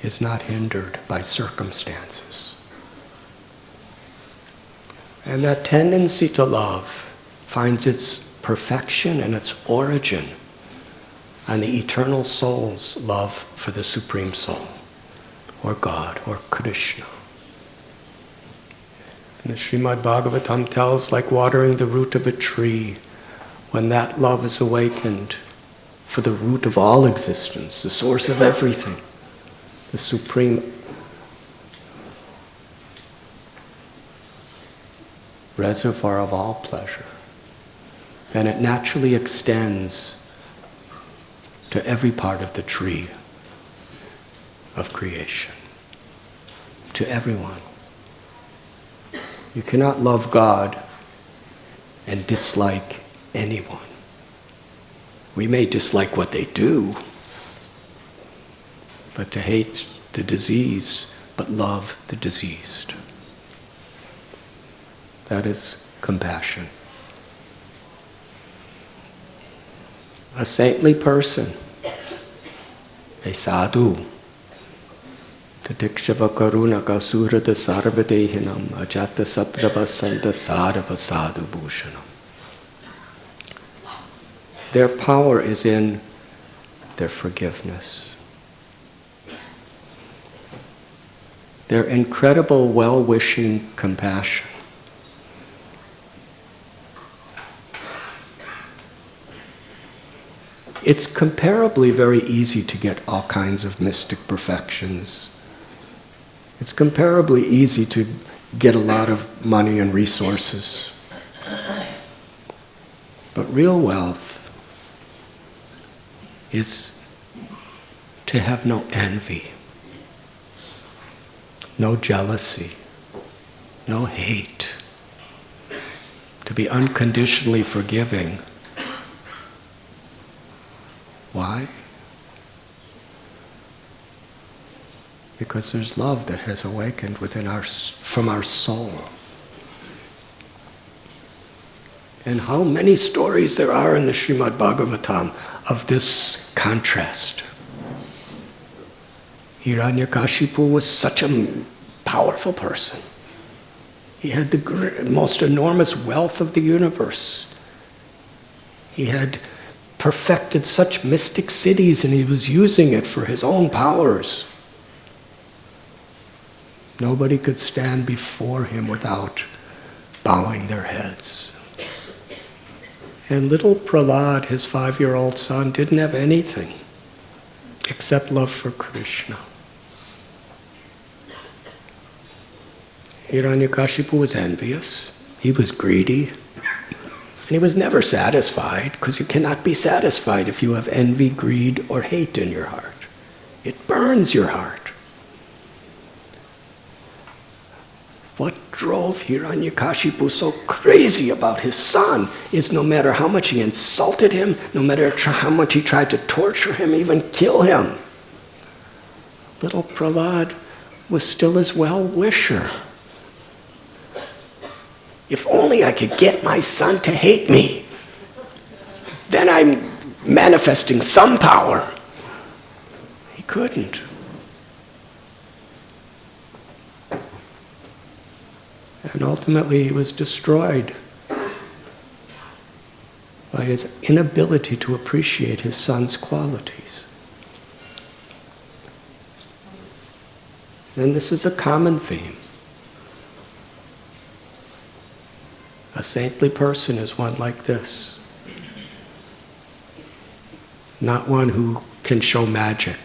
is not hindered by circumstances. And that tendency to love finds its perfection and its origin on the eternal soul's love for the Supreme Soul, or God, or Krishna. And the Srimad Bhagavatam tells, like watering the root of a tree, when that love is awakened for the root of all existence, the source of everything, the supreme reservoir of all pleasure, then it naturally extends to every part of the tree of creation, to everyone. You cannot love God and dislike anyone. We may dislike what they do, but to hate the disease, but love the diseased. That is compassion. a saintly person, a sadhu, Tatikshava karunaka surada sarvadehinam ajata satrava santa sadhava sadhu bhushanam. Their power is in their forgiveness. Their incredible well-wishing compassion. It's comparably very easy to get all kinds of mystic perfections. It's comparably easy to get a lot of money and resources. But real wealth is to have no envy, no jealousy, no hate, to be unconditionally forgiving. Why? Because there's love that has awakened from our soul. And how many stories there are in the Srimad Bhagavatam of this contrast. Hiranyakashipu was such a powerful person. He had the most enormous wealth of the universe. He had perfected such mystic cities, and he was using it for his own powers. Nobody could stand before him without bowing their heads. And little Prahlad, his 5-year-old son, didn't have anything except love for Krishna. Hiranyakashipu was envious. He was greedy. And he was never satisfied, because you cannot be satisfied if you have envy, greed, or hate in your heart. It burns your heart. What drove Hiranyakashipu so crazy about his son is no matter how much he insulted him, no matter how much he tried to torture him, even kill him, little Prahlad was still his well-wisher. If only I could get my son to hate me, then I'm manifesting some power. He couldn't. And ultimately he was destroyed by his inability to appreciate his son's qualities. And this is a common theme. A saintly person is one like this. Not one who can show magic,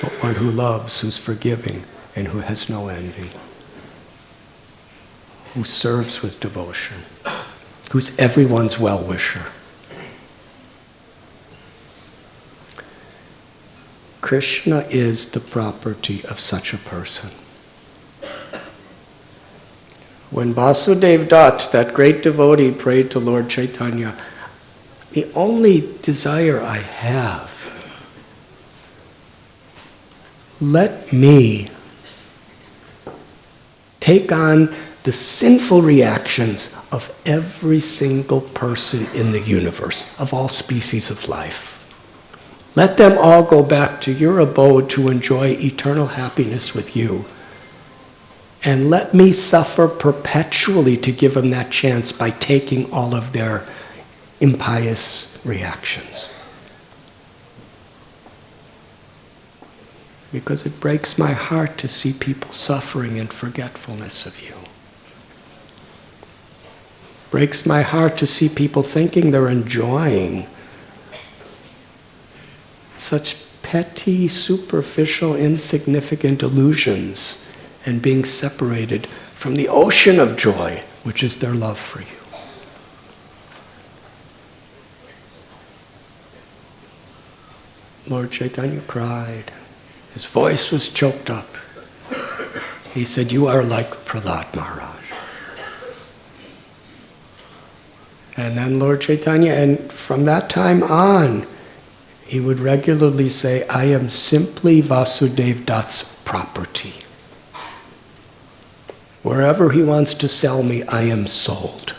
but one who loves, who's forgiving, and who has no envy. Who serves with devotion, who's everyone's well-wisher. Krishna is the property of such a person. When Vasudev Dutt, that great devotee, prayed to Lord Chaitanya, the only desire I have, let me take on the sinful reactions of every single person in the universe, of all species of life. Let them all go back to your abode to enjoy eternal happiness with you. And let me suffer perpetually to give them that chance by taking all of their impious reactions. Because it breaks my heart to see people suffering in forgetfulness of you. Breaks my heart to see people thinking they're enjoying such petty, superficial, insignificant illusions and being separated from the ocean of joy, which is their love for you. Lord Chaitanya cried. His voice was choked up. He said, "You are like Prahlad Maharaj." And then Lord Chaitanya, and from that time on, he would regularly say, "I am simply Vasudev Dutt's property. Wherever he wants to sell me, I am sold."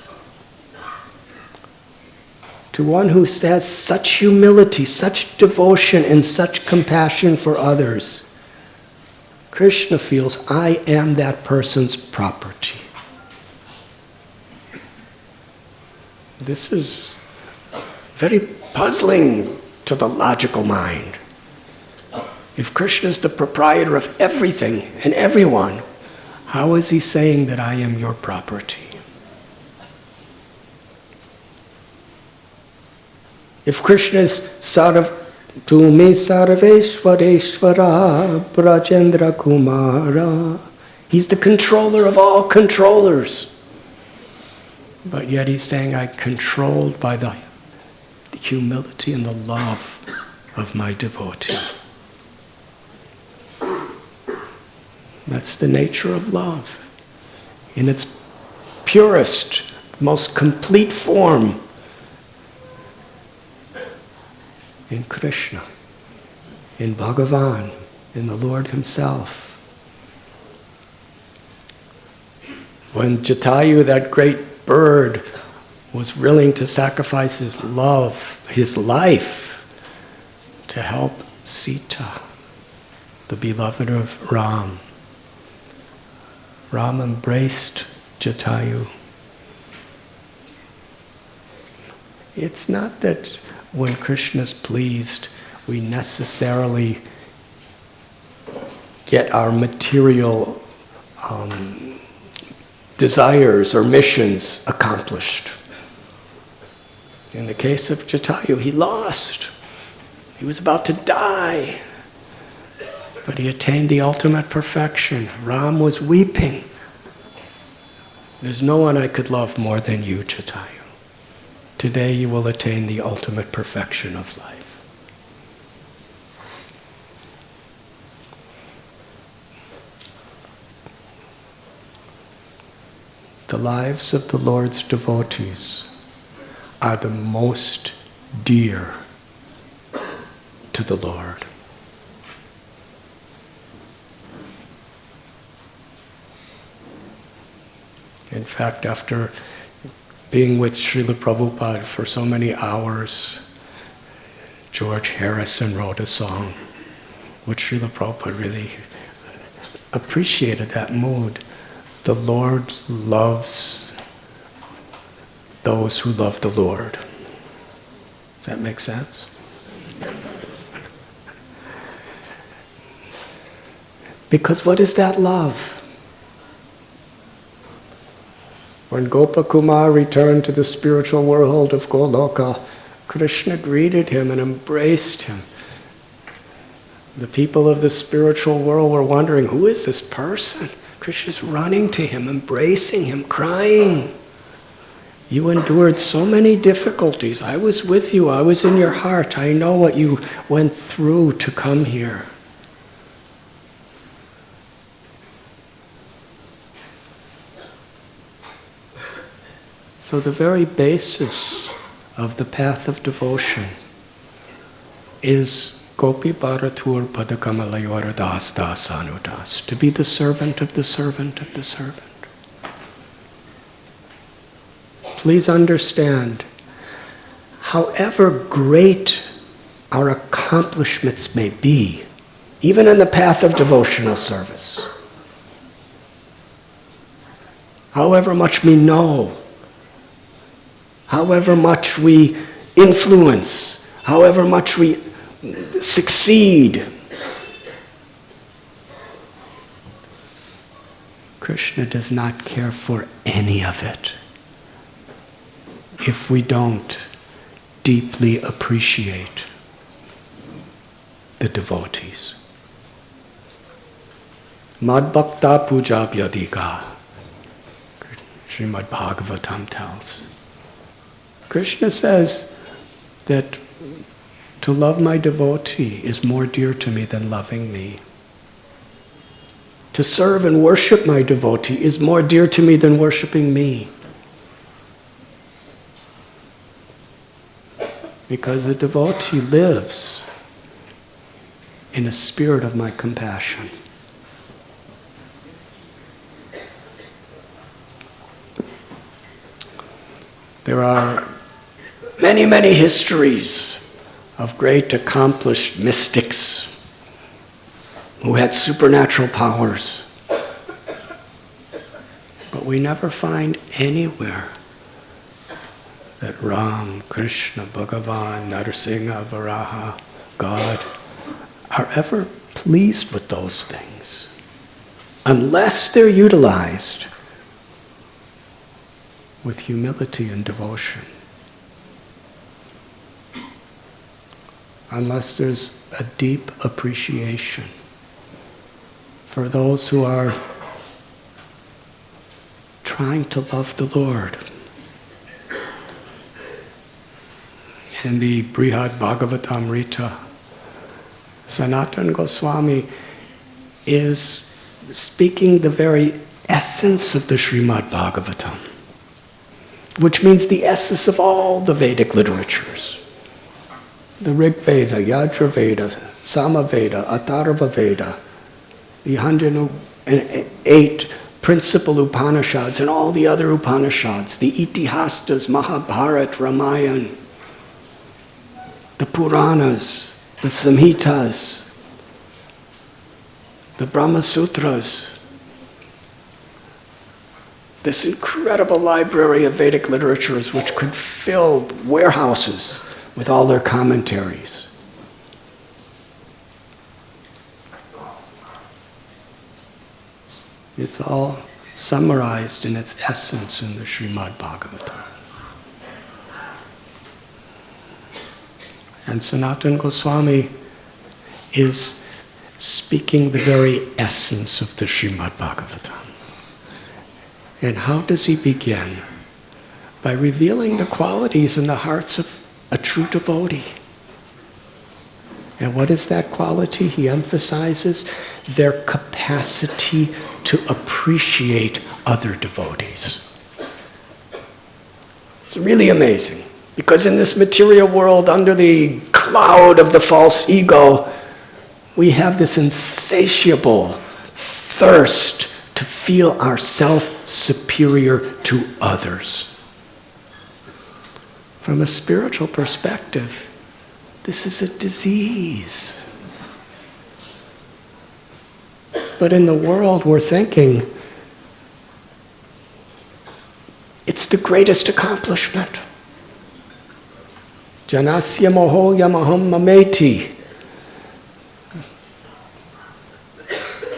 to one who has such humility, such devotion, and such compassion for others, Krishna feels, I am that person's property. This is very puzzling to the logical mind. If Krishna is the proprietor of everything and everyone, how is he saying that I am your property? If Krishna is Tumi Sarveshwareshwara Brajendra Kumara, he's the controller of all controllers. But yet he's saying, I'm controlled by the humility and the love of my devotee. That's the nature of love. In its purest, most complete form in Krishna, in Bhagavan, in the Lord Himself. When Jatayu, that great bird, was willing to sacrifice his love, his life, to help Sita, the beloved of Ram, Ram embraced Jatayu. It's not that when Krishna is pleased, we necessarily get our material desires or missions accomplished. In the case of Jatayu, he lost. He was about to die. But he attained the ultimate perfection. Ram was weeping. There's no one I could love more than you, Jatayu. Today you will attain the ultimate perfection of life. The lives of the Lord's devotees are the most dear to the Lord. In fact, after being with Srila Prabhupada for so many hours, George Harrison wrote a song, which Srila Prabhupada really appreciated that mood. The Lord loves those who love the Lord. Does that make sense? Because what is that love? When Gopakumar returned to the spiritual world of Goloka, Krishna greeted him and embraced him. The people of the spiritual world were wondering, who is this person? Krishna's running to him, embracing him, crying. You endured so many difficulties. I was with you. I was in your heart. I know what you went through to come here. So the very basis of the path of devotion is Gopi Bharatur Padakamalayora Das Das Anudas, to be the servant of the servant of the servant. Please understand, however great our accomplishments may be, even in the path of devotional service, however much we know, however much we influence, however much we succeed, Krishna does not care for any of it if we don't deeply appreciate the devotees. Mad Bhakta Puja Vyadika, Srimad Bhagavatam tells. Krishna says that to love my devotee is more dear to me than loving me. To serve and worship my devotee is more dear to me than worshiping me. Because a devotee lives in a spirit of my compassion. There are many many, many histories of great accomplished mystics who had supernatural powers. But we never find anywhere that Ram, Krishna, Bhagavan, Narasimha, Varaha, God, are ever pleased with those things, unless they're utilized with humility and devotion. Unless there's a deep appreciation for those who are trying to love the Lord. In the Brihad Bhagavatamrita, Sanatana Goswami is speaking the very essence of the Srimad Bhagavatam, which means the essence of all the Vedic literatures. The Rig Veda, Yajur Veda, Sama Veda, Atharva Veda, the 108 principal Upanishads and all the other Upanishads, the Itihastas, Mahabharata, Ramayana, the Puranas, the Samhitas, the Brahma Sutras, this incredible library of Vedic literatures which could fill warehouses with all their commentaries. It's all summarized in its essence in the Srimad Bhagavatam. And Sanatana Goswami is speaking the very essence of the Srimad Bhagavatam. And how does he begin? By revealing the qualities in the hearts of a true devotee. And what is that quality? He emphasizes their capacity to appreciate other devotees. It's really amazing, because in this material world, under the cloud of the false ego, we have this insatiable thirst to feel ourselves superior to others. From a spiritual perspective, this is a disease. But in the world, we're thinking it's the greatest accomplishment. Janasya moho yamaham mameti.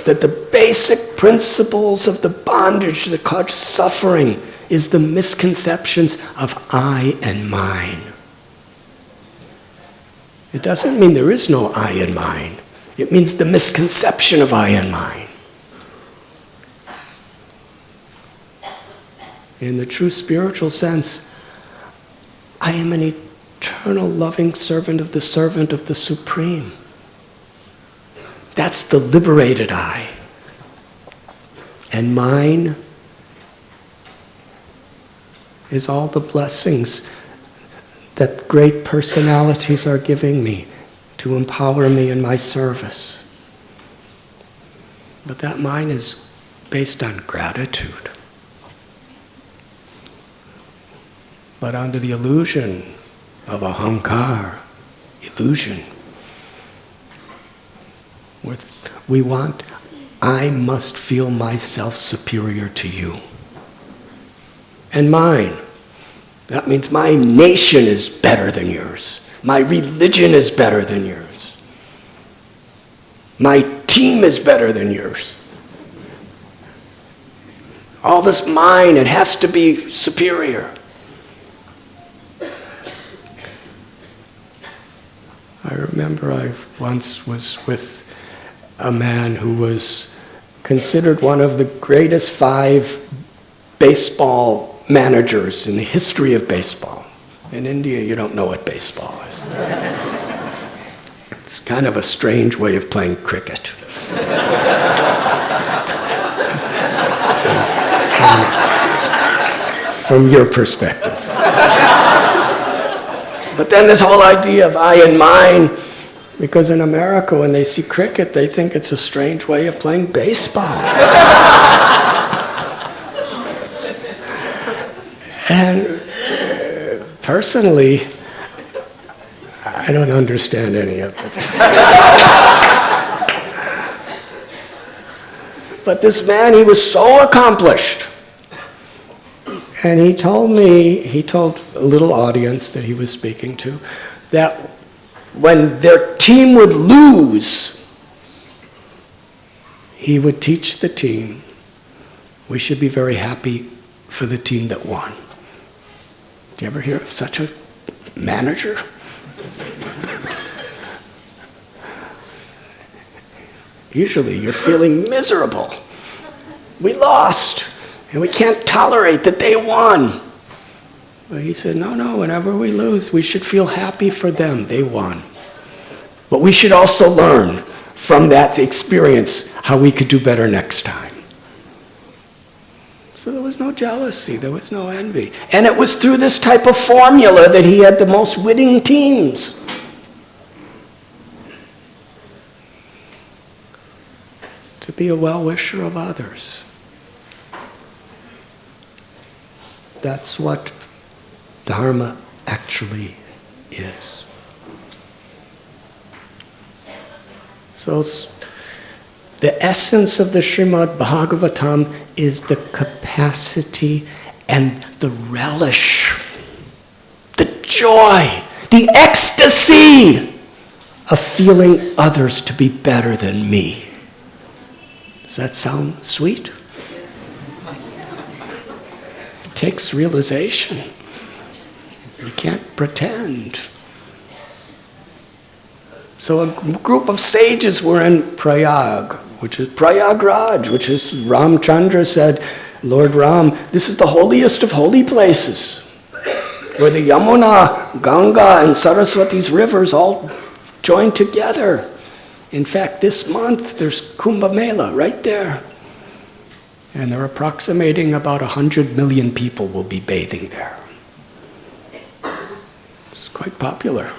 That the basic principles of the bondage that cause suffering is the misconceptions of I and mine. It doesn't mean there is no I and mine. It means the misconception of I and mine. In the true spiritual sense, I am an eternal loving servant of the Supreme. That's the liberated I. And mine is all the blessings that great personalities are giving me to empower me in my service. But that mine is based on gratitude. But under the illusion of ahankar, illusion, we want, I must feel myself superior to you. And mine. That means my nation is better than yours. My religion is better than yours. My team is better than yours. All this mine, it has to be superior. I remember I once was with a man who was considered one of the greatest 5 baseball managers in the history of baseball. In India, you don't know what baseball is. It's kind of a strange way of playing cricket. From your perspective. But then this whole idea of I and mine, because in America, when they see cricket, they think it's a strange way of playing baseball. And personally, I don't understand any of it. But this man, he was so accomplished. And he told a little audience that he was speaking to, that when their team would lose, he would teach the team, we should be very happy for the team that won. Do you ever hear of such a manager? Usually you're feeling miserable. We lost, and we can't tolerate that they won. But he said, no, whenever we lose, we should feel happy for them. They won. But we should also learn from that experience how we could do better next time. So there was no jealousy, there was no envy. And it was through this type of formula that he had the most winning teams. To be a well-wisher of others. That's what Dharma actually is. So the essence of the Srimad Bhagavatam is the capacity and the relish, the joy, the ecstasy of feeling others to be better than me. Does that sound sweet? It takes realization. You can't pretend. So a group of sages were in Prayagraj, which is Ramchandra said, Lord Ram, this is the holiest of holy places, where the Yamuna, Ganga, and Saraswati's rivers all join together. In fact, this month there's Kumbh Mela right there. And they're approximating about 100 million people will be bathing there. It's quite popular.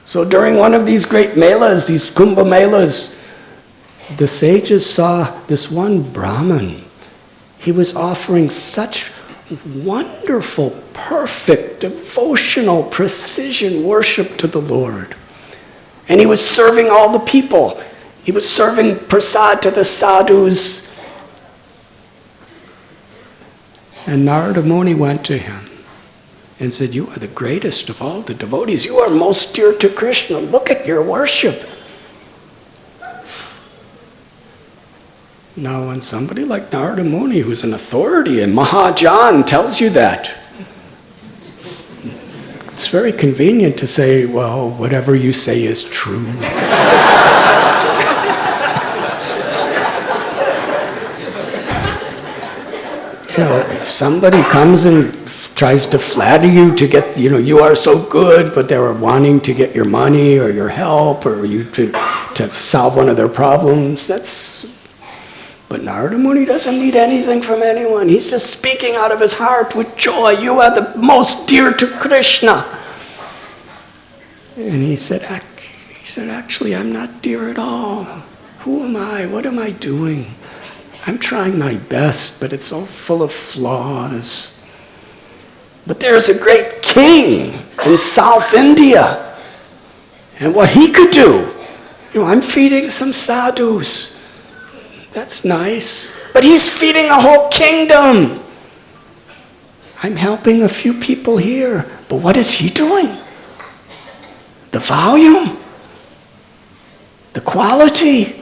So during one of these great melas, these Kumbh Melas, the sages saw this one Brahmin. He was offering such wonderful, perfect, devotional, precision worship to the Lord. And he was serving all the people. He was serving prasad to the sadhus. And Narada Muni went to him and said, you are the greatest of all the devotees. You are most dear to Krishna. Look at your worship. Now, when somebody like Narada Muni, who's an authority, and Mahajan tells you that, it's very convenient to say, well, whatever you say is true. If somebody comes and tries to flatter you to get, you are so good, but they were wanting to get your money or your help or you to solve one of their problems, but Narada Muni doesn't need anything from anyone. He's just speaking out of his heart with joy. You are the most dear to Krishna. And he said, actually, I'm not dear at all. Who am I? What am I doing? I'm trying my best, but it's so full of flaws. But there's a great king in South India. And what he could do, I'm feeding some sadhus. That's nice. But he's feeding a whole kingdom. I'm helping a few people here. But what is he doing? The volume? The quality?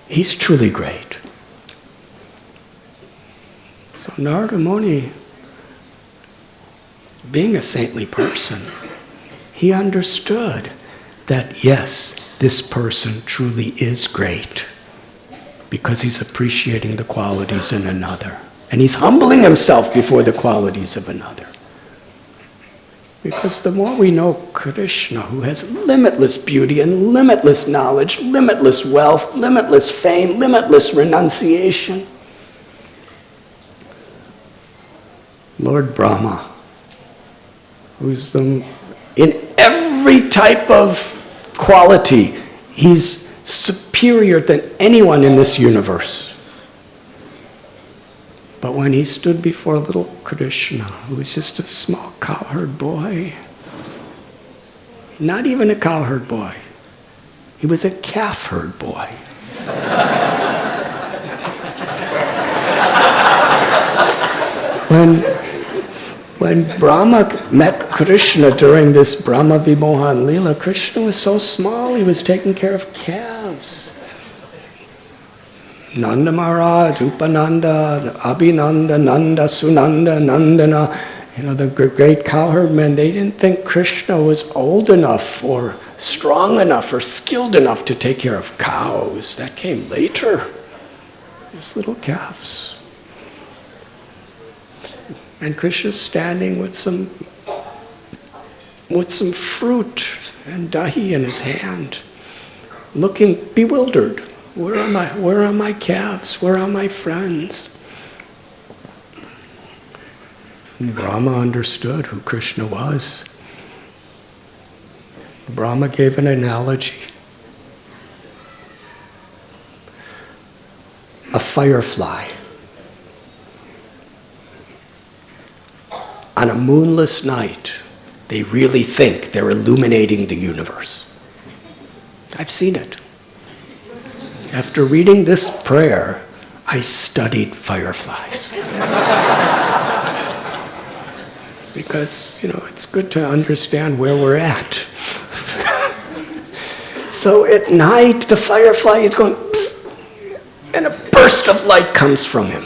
He's truly great. So Narada Muni, being a saintly person, he understood that yes, this person truly is great because he's appreciating the qualities in another. And he's humbling himself before the qualities of another. Because the more we know Krishna, who has limitless beauty and limitless knowledge, limitless wealth, limitless fame, limitless renunciation, Lord Brahma, who's in every type of quality, he's superior than anyone in this universe. But when he stood before little Krishna, who was just a small cowherd boy, not even a cowherd boy, he was a calf herd boy. When Brahma met Krishna during this Brahma Vimohan Leela, Krishna was so small, he was taking care of calves. Nanda Maharaj, Upananda, Abhinanda, Nanda, Sunanda, Nandana, the great cowherd men, they didn't think Krishna was old enough or strong enough or skilled enough to take care of cows. That came later. These little calves. And Krishna's standing with some fruit and dahi in his hand, looking bewildered. Where are my calves? Where are my friends? And Brahma understood who Krishna was. Brahma gave an analogy. A firefly on a moonless night, they really think they're illuminating the universe. I've seen it. After reading this prayer, I studied fireflies. Because, it's good to understand where we're at. So at night, the firefly is going, psst, and a burst of light comes from him.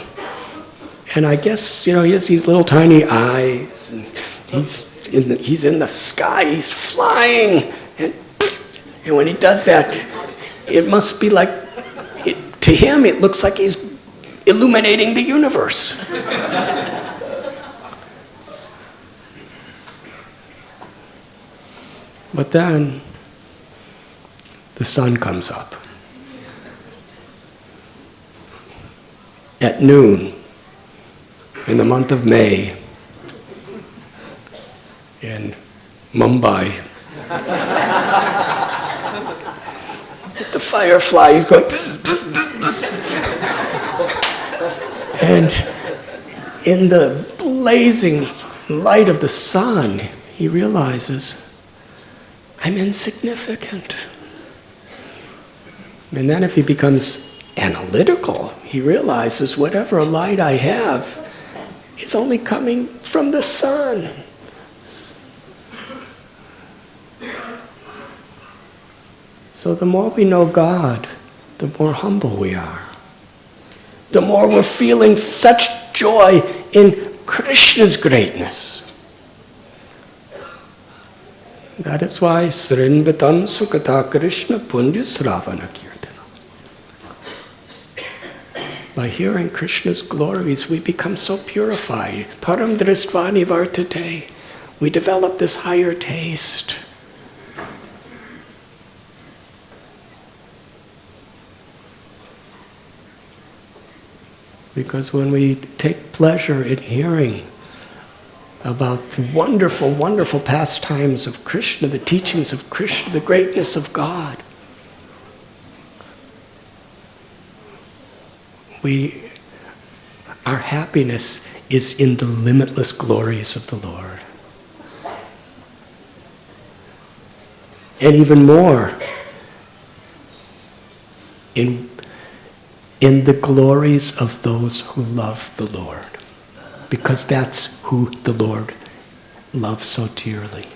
And I guess, he has these little tiny eyes, and he's in the sky, he's flying, and psst, and when he does that, it must be like, to him, it looks like he's illuminating the universe. But then, the sun comes up. At noon, in the month of May, in Mumbai, the firefly is going, pss, pss, pss, pss. And in the blazing light of the sun, he realizes, I'm insignificant. And then if he becomes analytical, he realizes whatever light I have is only coming from the sun. So the more we know God, the more humble we are. The more we're feeling such joy in Krishna's greatness. That is why Srinvatam Sukata Krishna Punya Sravana Kirtana. By hearing Krishna's glories, we become so purified. Param Dristvani Vartate. We develop this higher taste. Because when we take pleasure in hearing about the wonderful, wonderful pastimes of Krishna, the teachings of Krishna, the greatness of God, our happiness is in the limitless glories of the Lord. And even more, in the glories of those who love the Lord. Because that's who the Lord loves so dearly.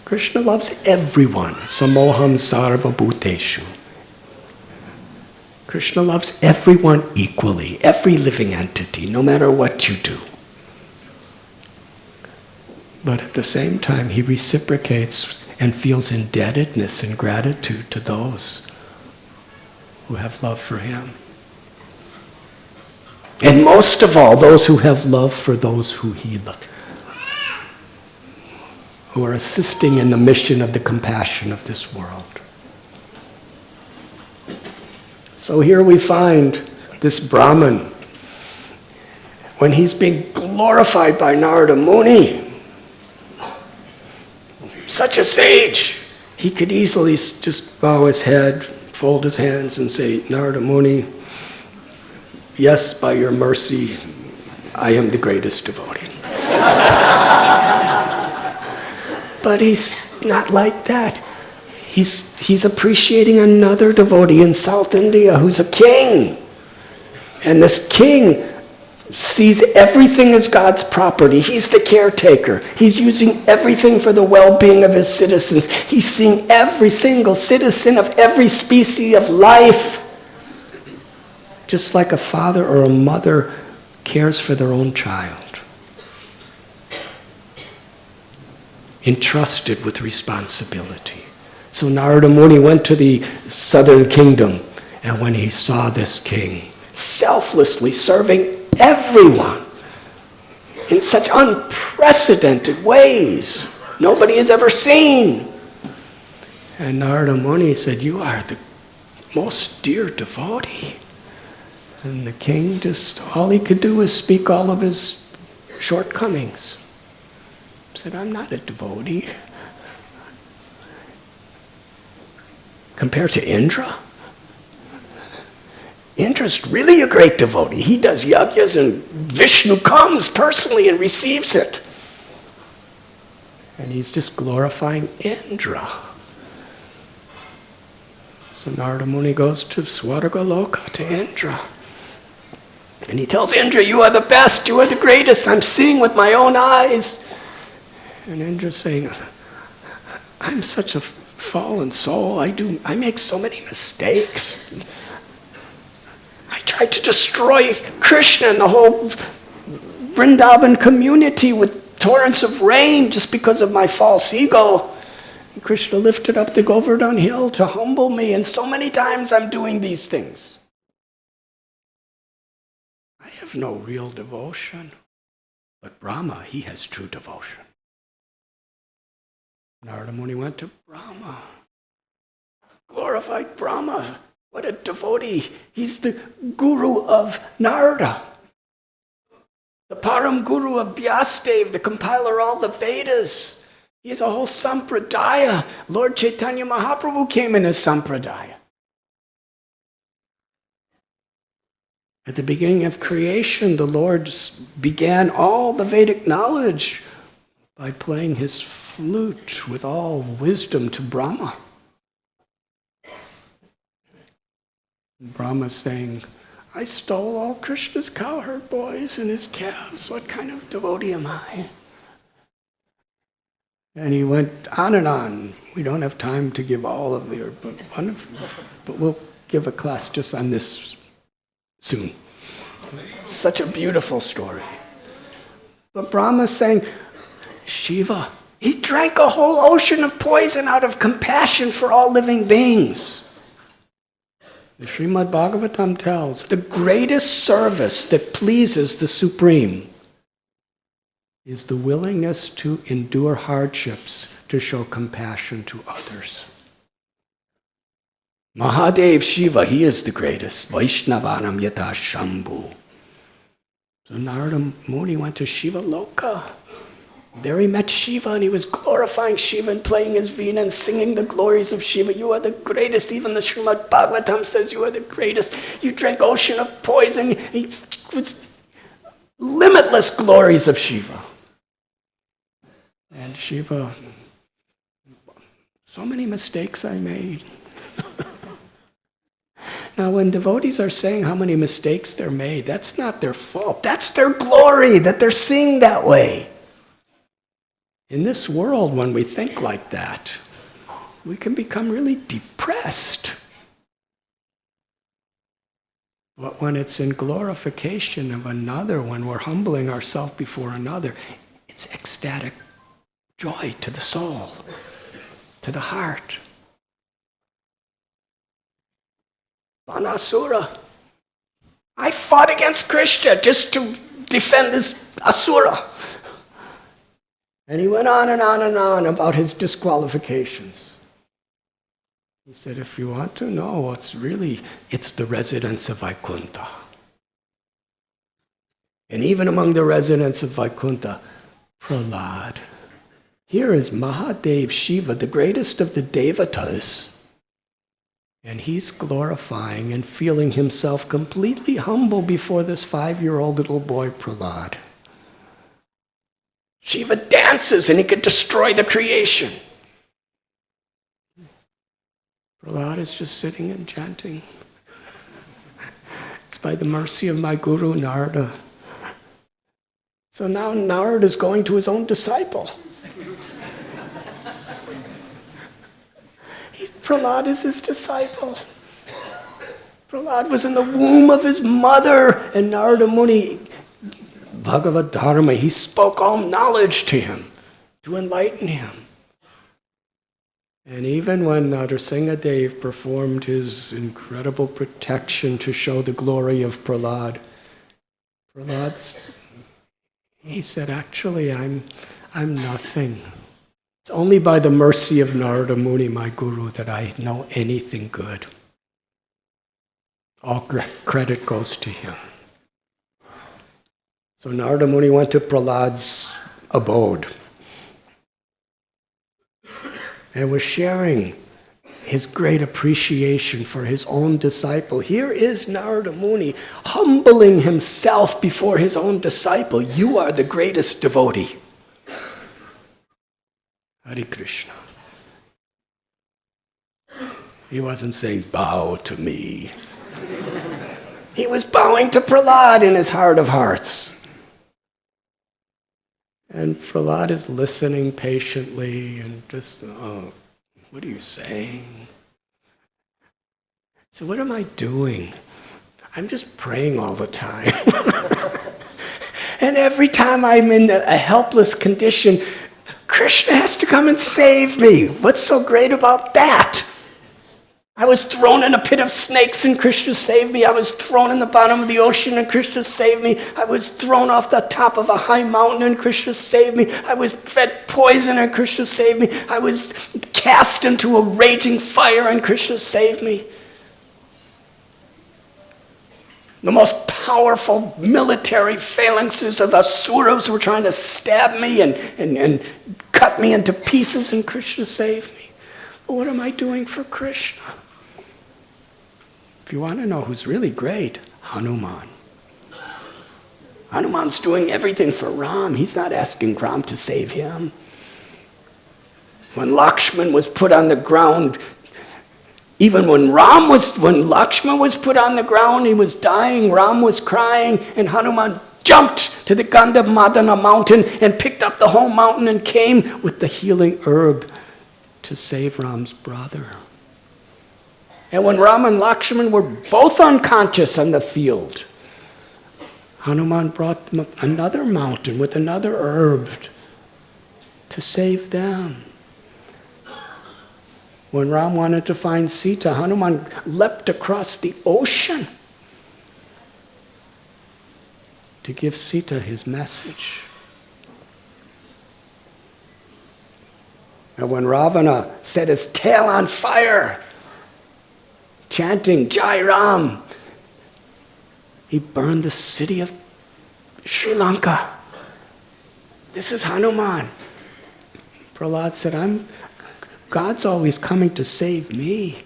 Krishna loves everyone. Samoham sarva bhuteshu. Krishna loves everyone equally, every living entity, no matter what you do. But at the same time, he reciprocates and feels indebtedness and gratitude to those who have love for him. And most of all, those who have love for those who he loves, who are assisting in the mission of the compassion of this world. So here we find this Brahman, when he's being glorified by Narada Muni, such a sage, he could easily just bow his head, fold his hands and say, Narada Muni, yes, by your mercy, I am the greatest devotee. But he's not like that. He's appreciating another devotee in South India who's a king. And this king sees everything as God's property. He's the caretaker. He's using everything for the well-being of his citizens. He's seeing every single citizen of every species of life, just like a father or a mother cares for their own child, entrusted with responsibility. So Narada Muni went to the southern kingdom, and when he saw this king selflessly serving everyone in such unprecedented ways nobody has ever seen, and Narada Muni said, "You are the most dear devotee." And the king just, all he could do was speak all of his shortcomings. He said, "I'm not a devotee. Compared to Indra, Indra's really a great devotee. He does yajnas and Vishnu comes personally and receives it. And he's just glorifying Indra." So Narada Muni goes to Swargaloka, to Indra. And he tells Indra, "You are the best, you are the greatest, I'm seeing with my own eyes." And Indra's saying, "I'm such a fallen soul, I make so many mistakes. I tried to destroy Krishna and the whole Vrindavan community with torrents of rain just because of my false ego. And Krishna lifted up the Govardhan hill to humble me, and so many times I'm doing these things. I have no real devotion. But Brahma, he has true devotion." Narada Muni went to Brahma, glorified Brahma. What a devotee. He's the guru of Narada, the Param Guru of Vyasadev, the compiler of all the Vedas. He has a whole sampradaya. Lord Chaitanya Mahaprabhu came in his sampradaya. At the beginning of creation, the Lord began all the Vedic knowledge by playing his flute with all wisdom to Brahma. Brahma saying, "I stole all Krishna's cowherd boys and his calves. What kind of devotee am I?" And he went on and on. We don't have time to give all of the, but we'll give a class just on this soon. Such a beautiful story. But Brahma's saying, Shiva, he drank a whole ocean of poison out of compassion for all living beings. The Srimad Bhagavatam tells, the greatest service that pleases the Supreme is the willingness to endure hardships to show compassion to others. Mahadev Shiva, he is the greatest. Vaishnavanam yata Shambhu. So Narada Muni went to Shiva Loka. There he met Shiva, and he was glorifying Shiva and playing his veena and singing the glories of Shiva. You are the greatest. Even the Srimad Bhagavatam says you are the greatest. You drank ocean of poison. It was limitless glories of Shiva. And Shiva, so many mistakes I made. Now, when devotees are saying how many mistakes they're made, that's not their fault. That's their glory that they're seeing that way. In this world, when we think like that, we can become really depressed. But when it's in glorification of another, when we're humbling ourselves before another, it's ecstatic joy to the soul, to the heart. Vanasura. I fought against Krishna just to defend this Asura. And he went on and on and on about his disqualifications. He said, if you want to know, it's the residents of Vaikuntha. And even among the residents of Vaikuntha, Prahlad. Here is Mahadev Shiva, the greatest of the Devatas. And he's glorifying and feeling himself completely humble before this 5-year-old little boy, Prahlad. Shiva dances and he could destroy the creation. Prahlad is just sitting and chanting. It's by the mercy of my guru, Narada. So now Narada is going to his own disciple. Prahlad is his disciple. Prahlad was in the womb of his mother, and Narada Muni, Bhagavad Dharma, he spoke all knowledge to him to enlighten him. And even when Narasimhadev performed his incredible protection to show the glory of Prahlad, he said, actually, I'm nothing. It's only by the mercy of Narada Muni, my guru, that I know anything good. All credit goes to him. So Narada Muni went to Prahlad's abode and was sharing his great appreciation for his own disciple. Here is Narada Muni humbling himself before his own disciple. You are the greatest devotee. Hare Krishna. He wasn't saying, bow to me. He was bowing to Prahlad in his heart of hearts. And Prahlad is listening patiently and just, oh, what are you saying? So what am I doing? I'm just praying all the time. And every time I'm in a helpless condition, Krishna has to come and save me. What's so great about that? I was thrown in a pit of snakes and Krishna saved me. I was thrown in the bottom of the ocean and Krishna saved me. I was thrown off the top of a high mountain and Krishna saved me. I was fed poison and Krishna saved me. I was cast into a raging fire and Krishna saved me. The most powerful military phalanxes of asuras were trying to stab me and cut me into pieces and Krishna saved me. But what am I doing for Krishna? If you want to know who's really great, Hanuman. Hanuman's doing everything for Ram. He's not asking Ram to save him. When Lakshman was put on the ground, even when Lakshman was put on the ground, he was dying, Ram was crying, and Hanuman jumped to the Gandhamadana mountain and picked up the whole mountain and came with the healing herb to save Ram's brother. And when Ram and Lakshman were both unconscious on the field, Hanuman brought them another mountain with another herb to save them. When Ram wanted to find Sita, Hanuman leapt across the ocean to give Sita his message. And when Ravana set his tail on fire, chanting Jai Ram, he burned the city of Sri Lanka. This is Hanuman. Prahlad said, God's always coming to save me,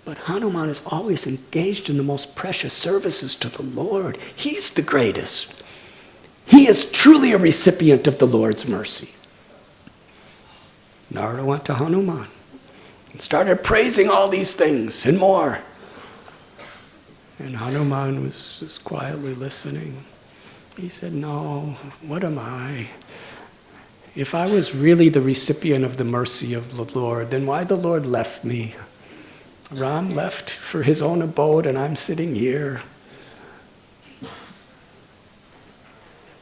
but Hanuman is always engaged in the most precious services to the Lord. He's the greatest. He is truly a recipient of the Lord's mercy. Narada went to Hanuman and started praising all these things and more. And Hanuman was just quietly listening. He said, no, what am I? If I was really the recipient of the mercy of the Lord, then why the Lord left me? Ram left for his own abode and I'm sitting here.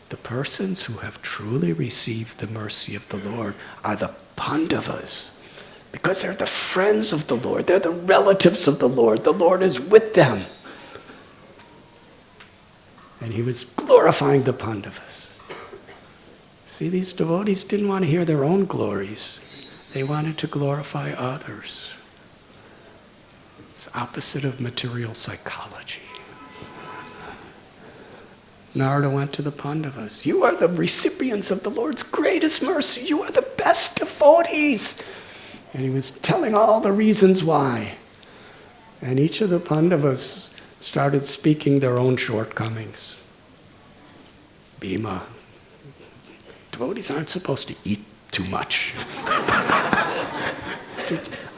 The persons who have truly received the mercy of the Lord are the Pandavas, because they're the friends of the Lord. They're the relatives of the Lord. The Lord is with them. And he was glorifying the Pandavas. See, these devotees didn't want to hear their own glories. They wanted to glorify others. It's opposite of material psychology. Narada went to the Pandavas. You are the recipients of the Lord's greatest mercy. You are the best devotees. And he was telling all the reasons why. And each of the Pandavas started speaking their own shortcomings. Bhima, devotees aren't supposed to eat too much.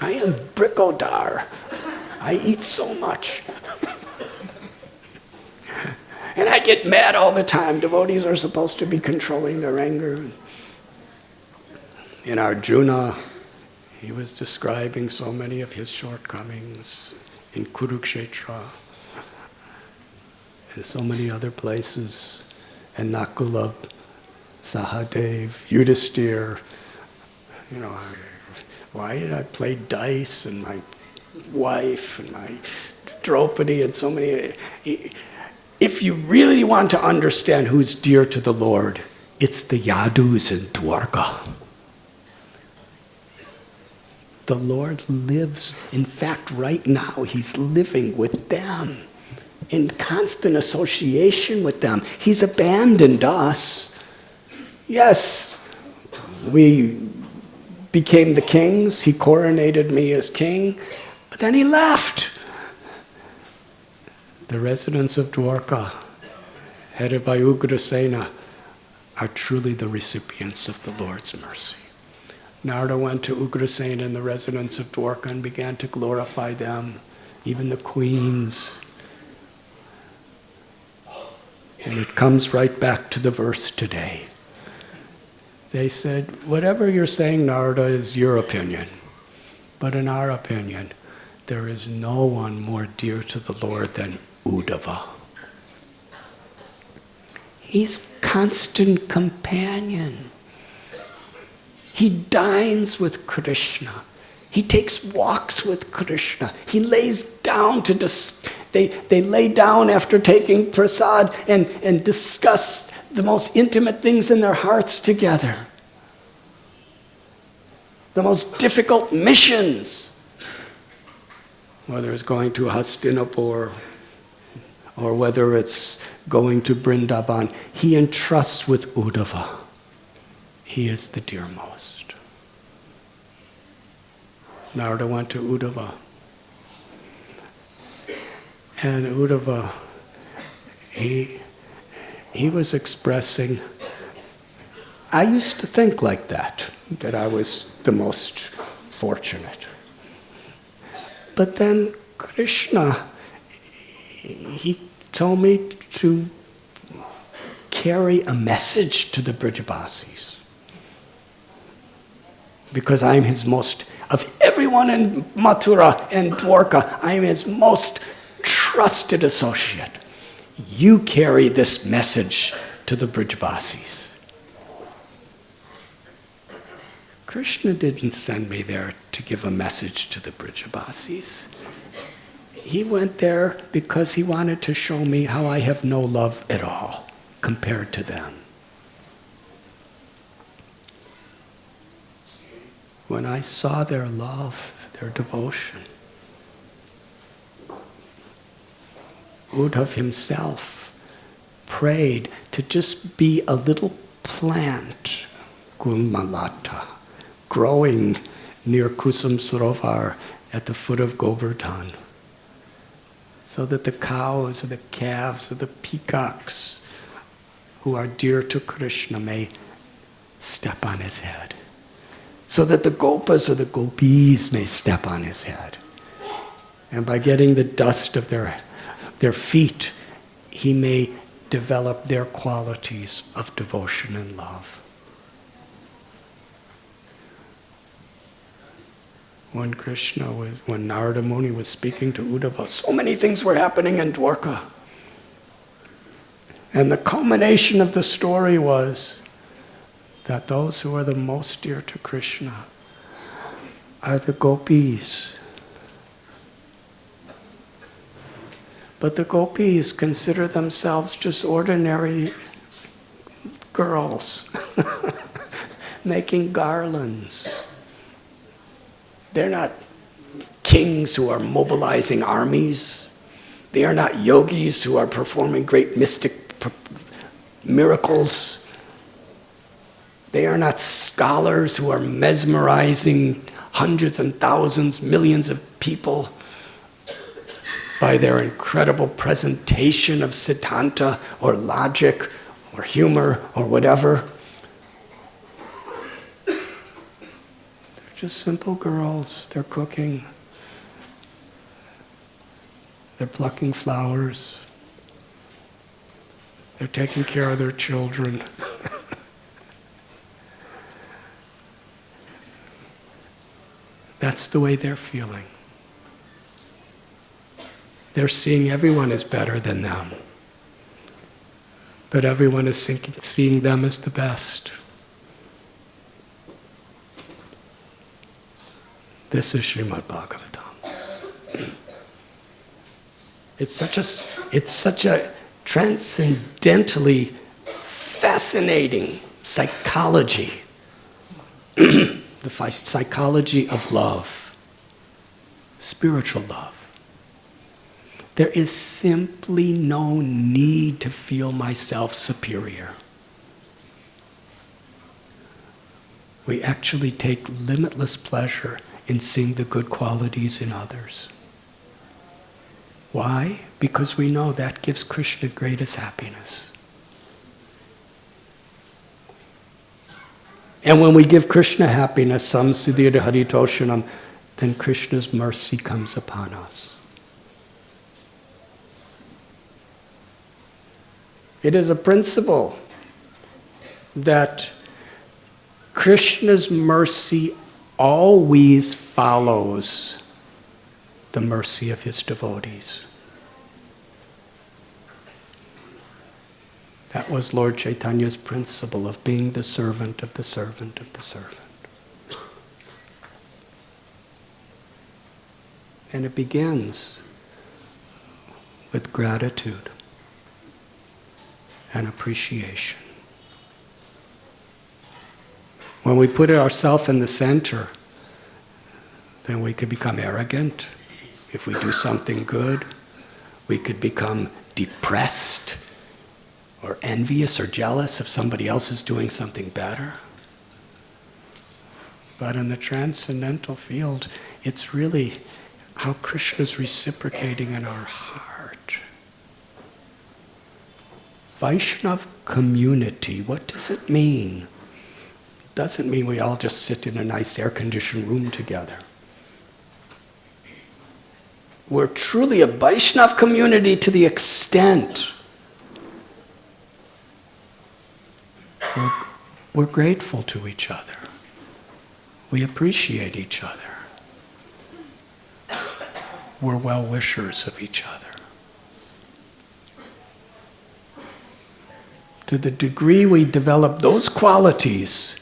I am Brikodar. I eat so much. And I get mad all the time. Devotees are supposed to be controlling their anger. In Arjuna, he was describing so many of his shortcomings in Kurukshetra and so many other places. And Nakula, Sahadev, Yudhisthira, why did I play dice and my wife and my Draupadi and so many... If you really want to understand who's dear to the Lord, it's the Yadus in Dwarka. The Lord lives, in fact, right now, he's living with them, in constant association with them. He's abandoned us. Yes, we became the kings, he coronated me as king, but then he left. The residents of Dwarka, headed by Ugrasena, are truly the recipients of the Lord's mercy. Narada went to Ugrasena and the residents of Dwarka and began to glorify them, even the queens. And it comes right back to the verse today. They said, whatever you're saying, Narada, is your opinion. But in our opinion, there is no one more dear to the Lord than Uddhava. He's constant companion. He dines with Krishna. He takes walks with Krishna. He lays down to they lay down after taking prasad and discuss the most intimate things in their hearts together. The most difficult missions, whether it's going to Hastinapur or whether it's going to Vrindavan, he entrusts with Uddhava. He is the dearmost. Narada went to Uddhava. And Uddhava, he was expressing, I used to think like that I was the most fortunate. But then Krishna, he told me to carry a message to the Brajavasis. Because I'm his most, of everyone in Mathura and Dwarka, I am his most trusted associate. You carry this message to the Brajavasis. Krishna didn't send me there to give a message to the Brajavasis. He went there because he wanted to show me how I have no love at all compared to them. When I saw their love, their devotion, Uddhav himself prayed to just be a little plant, Gulmalata, growing near Kusum Sarovar at the foot of Govardhan, so that the cows or the calves or the peacocks who are dear to Krishna may step on his head, so that the gopas or the gopis may step on his head. And by getting the dust of their feet, he may develop their qualities of devotion and love. When Narada Muni was speaking to Uddhava, so many things were happening in Dwarka. And the culmination of the story was that those who are the most dear to Krishna are the gopis. But the gopis consider themselves just ordinary girls making garlands. They're not kings who are mobilizing armies. They are not yogis who are performing great mystic miracles. They are not scholars who are mesmerizing hundreds and thousands, millions of people by their incredible presentation of siddhanta or logic or humor or whatever. They're just simple girls. They're cooking. They're plucking flowers. They're taking care of their children. That's the way they're feeling. They're seeing everyone as better than them. But everyone is seeing them as the best. This is Srimad Bhagavatam. It's such a transcendently fascinating psychology. The psychology of love, spiritual love. There is simply no need to feel myself superior. We actually take limitless pleasure in seeing the good qualities in others. Why? Because we know that gives Krishna greatest happiness. And when we give Krishna happiness, samsiddhir haritoshanam, then Krishna's mercy comes upon us. It is a principle that Krishna's mercy always follows the mercy of his devotees. That was Lord Chaitanya's principle of being the servant of the servant of the servant. And it begins with gratitude and appreciation. When we put ourselves in the center, then we could become arrogant. If we do something good, we could become depressed or envious or jealous if somebody else is doing something better. But in the transcendental field, it's really how Krishna's reciprocating in our heart. Vaishnav community, what does it mean? It doesn't mean we all just sit in a nice air-conditioned room together. We're truly a Vaishnav community to the extent we're grateful to each other. We appreciate each other. We're well-wishers of each other. To the degree we develop those qualities,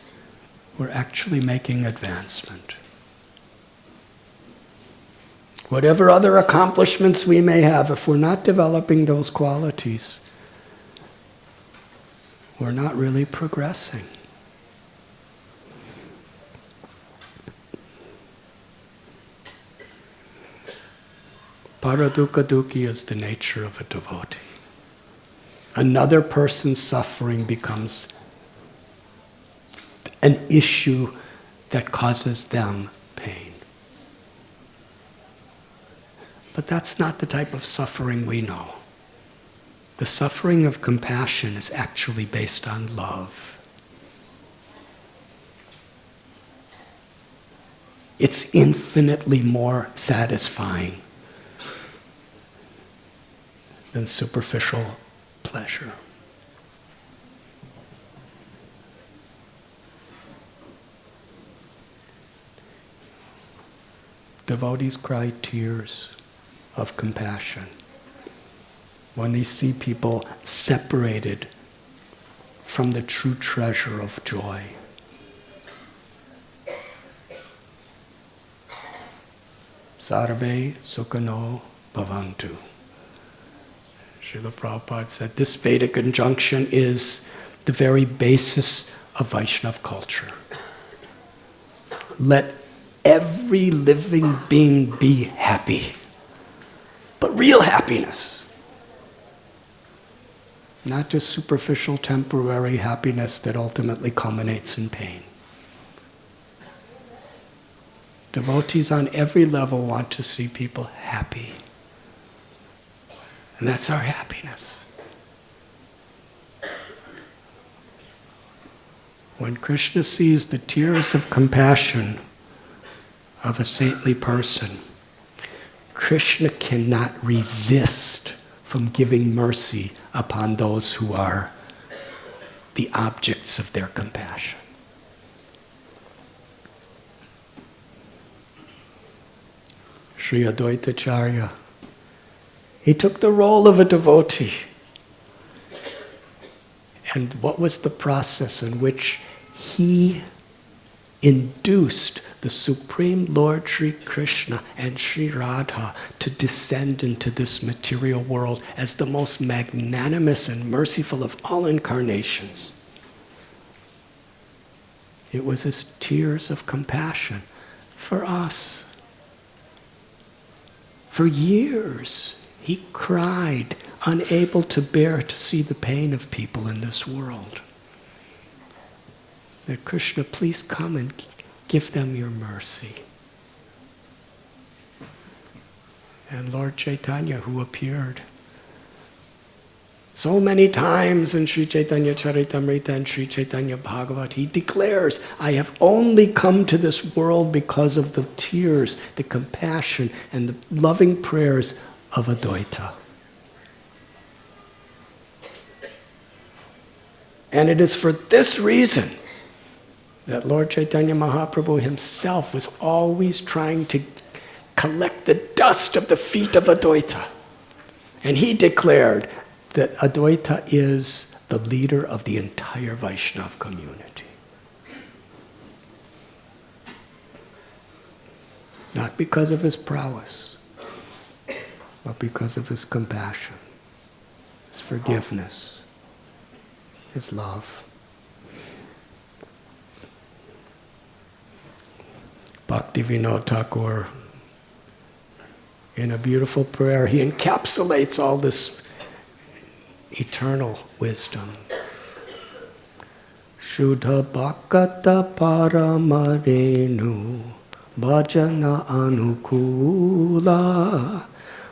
we're actually making advancement. Whatever other accomplishments we may have, if we're not developing those qualities, we're not really progressing. Paradukha dukhi is the nature of a devotee. Another person's suffering becomes an issue that causes them pain. But that's not the type of suffering we know. The suffering of compassion is actually based on love. It's infinitely more satisfying than superficial pleasure. Devotees cry tears of compassion when they see people separated from the true treasure of joy. Sarve sukhano bhavantu. Srila Prabhupada said this Vedic injunction is the very basis of Vaishnava culture. Let every living being be happy, but real happiness. Not just superficial, temporary happiness that ultimately culminates in pain. Devotees on every level want to see people happy. And that's our happiness. When Krishna sees the tears of compassion of a saintly person, Krishna cannot resist from giving mercy upon those who are the objects of their compassion. Sri Advaitacharya, he took the role of a devotee. And what was the process in which he induced the Supreme Lord Sri Krishna and Sri Radha to descend into this material world as the most magnanimous and merciful of all incarnations? It was his tears of compassion for us. For years, he cried, unable to bear to see the pain of people in this world. That Krishna, please come and give them your mercy. And Lord Chaitanya, who appeared so many times in Sri Chaitanya Charitamrita and Sri Chaitanya Bhagavat, he declares, I have only come to this world because of the tears, the compassion, and the loving prayers of Advaita. And it is for this reason that Lord Chaitanya Mahaprabhu himself was always trying to collect the dust of the feet of Advaita. And he declared that Advaita is the leader of the entire Vaishnava community. Not because of his prowess, but because of his compassion, his forgiveness, his love. Bhaktivinoda Thakur, in a beautiful prayer, he encapsulates all this eternal wisdom. Shuddha Bhakata Paramarenu Bhajana Anukula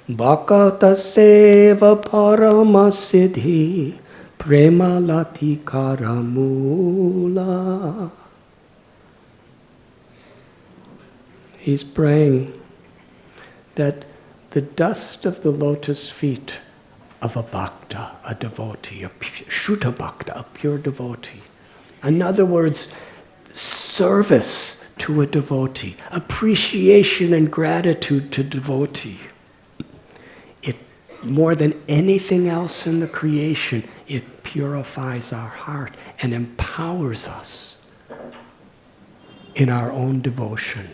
Bhakata Seva Paramasiddhi Premalati Karamula. He's praying that the dust of the lotus feet of a bhakta, a devotee, a Shuddha Bhakta, a pure devotee. In other words, service to a devotee, appreciation and gratitude to devotee. It, more than anything else in the creation, it purifies our heart and empowers us in our own devotion,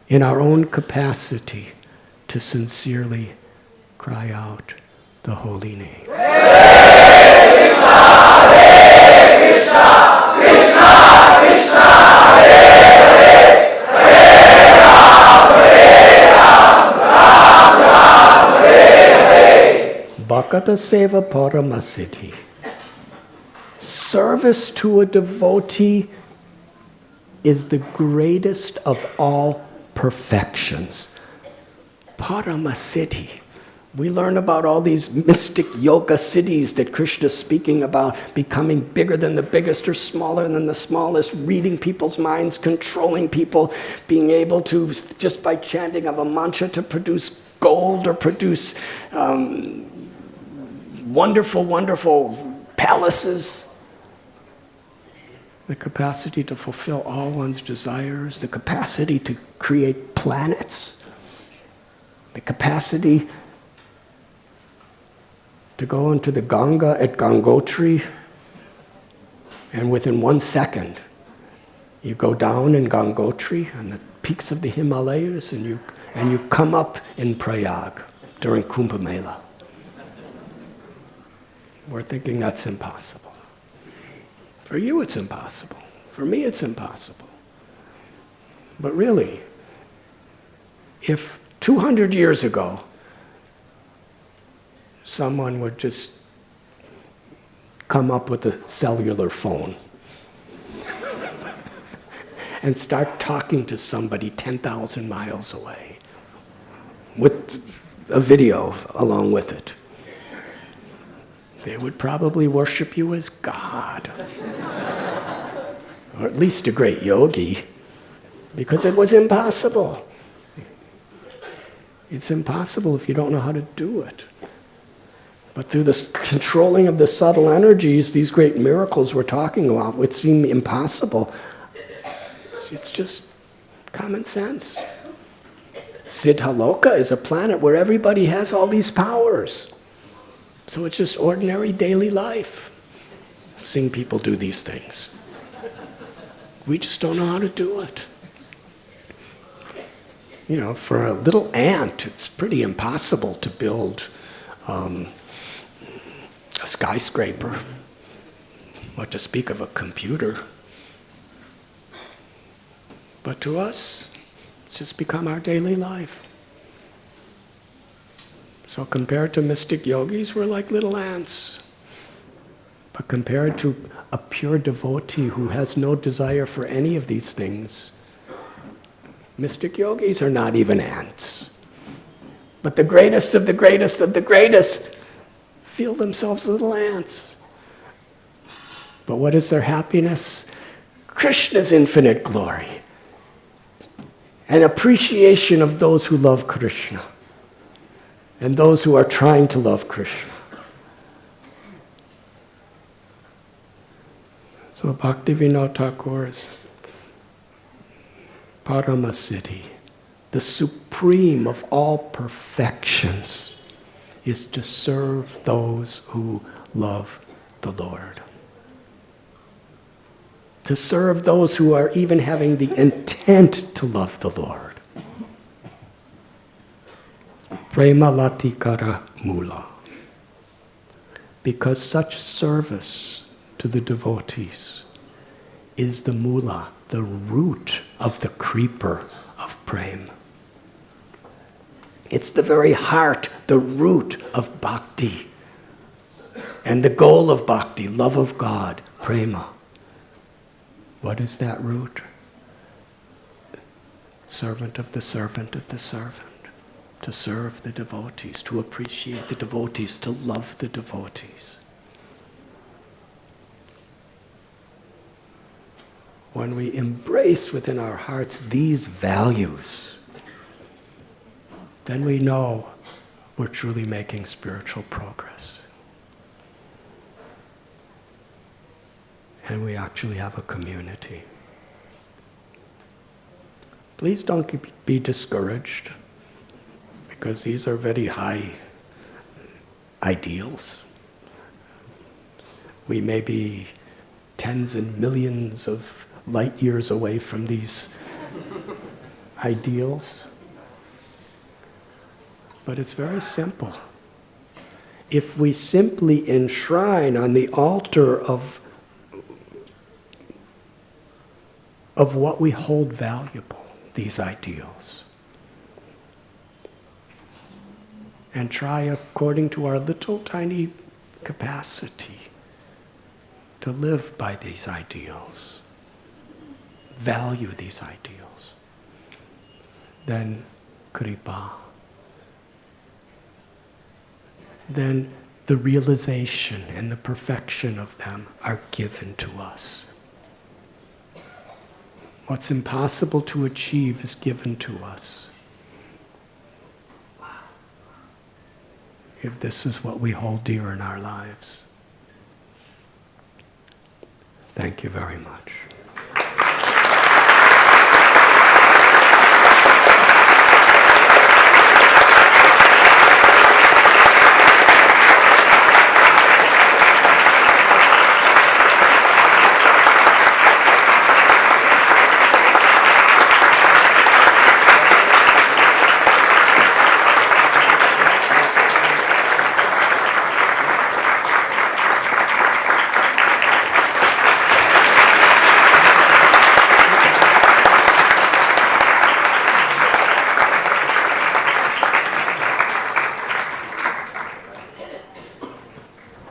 in our own capacity to sincerely cry out the holy name. Bhakata Seva Paramasiddhi. Service to a devotee is the greatest of all perfections. Paramasiddhi. We learn about all these mystic yoga cities that Krishna is speaking about, becoming bigger than the biggest or smaller than the smallest, reading people's minds, controlling people, being able to, just by chanting of a mantra, to produce gold or produce wonderful, wonderful palaces. The capacity to fulfill all one's desires, the capacity to create planets, the capacity to go into the Ganga at Gangotri, and within 1 second, you go down in Gangotri on the peaks of the Himalayas, and you come up in Prayag during Kumbh Mela. We're thinking that's impossible. For you, it's impossible. For me, it's impossible. But really, if 200 years ago, someone would just come up with a cellular phone and start talking to somebody 10,000 miles away with a video along with it. They would probably worship you as God. Or at least a great yogi, because it was impossible. It's impossible if you don't know how to do it. But through this controlling of the subtle energies, these great miracles we're talking about, which seem impossible, it's just common sense. Siddhaloka is a planet where everybody has all these powers. So it's just ordinary daily life, seeing people do these things. We just don't know how to do it. You know, for a little ant, it's pretty impossible to build a skyscraper, what to speak of a computer. But to us, it's just become our daily life. So compared to mystic yogis, we're like little ants. But compared to a pure devotee who has no desire for any of these things, mystic yogis are not even ants. But the greatest of the greatest of the greatest feel themselves little ants. But what is their happiness? Krishna's infinite glory. An appreciation of those who love Krishna and those who are trying to love Krishna. So Bhaktivinoda Thakur's Paramasiddhi, the supreme of all perfections, is to serve those who love the Lord. To serve those who are even having the intent to love the Lord. Prema latikara mula. Because such service to the devotees is the mula, the root of the creeper of prema. It's the very heart, the root of bhakti. And the goal of bhakti, love of God, prema. What is that root? Servant of the servant of the servant. To serve the devotees, to appreciate the devotees, to love the devotees. When we embrace within our hearts these values, then we know we're truly making spiritual progress. And we actually have a community. Please don't be discouraged, because these are very high ideals. We may be tens and millions of light years away from these ideals. But it's very simple. If we simply enshrine on the altar of what we hold valuable, these ideals, and try according to our little tiny capacity to live by these ideals, value these ideals, then kripa, then the realization and the perfection of them are given to us. What's impossible to achieve is given to us. If this is what we hold dear in our lives. Thank you very much.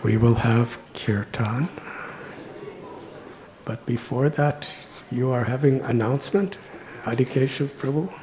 We will have kirtan, but before that, you are having announcement, Adhikeshav Prabhu.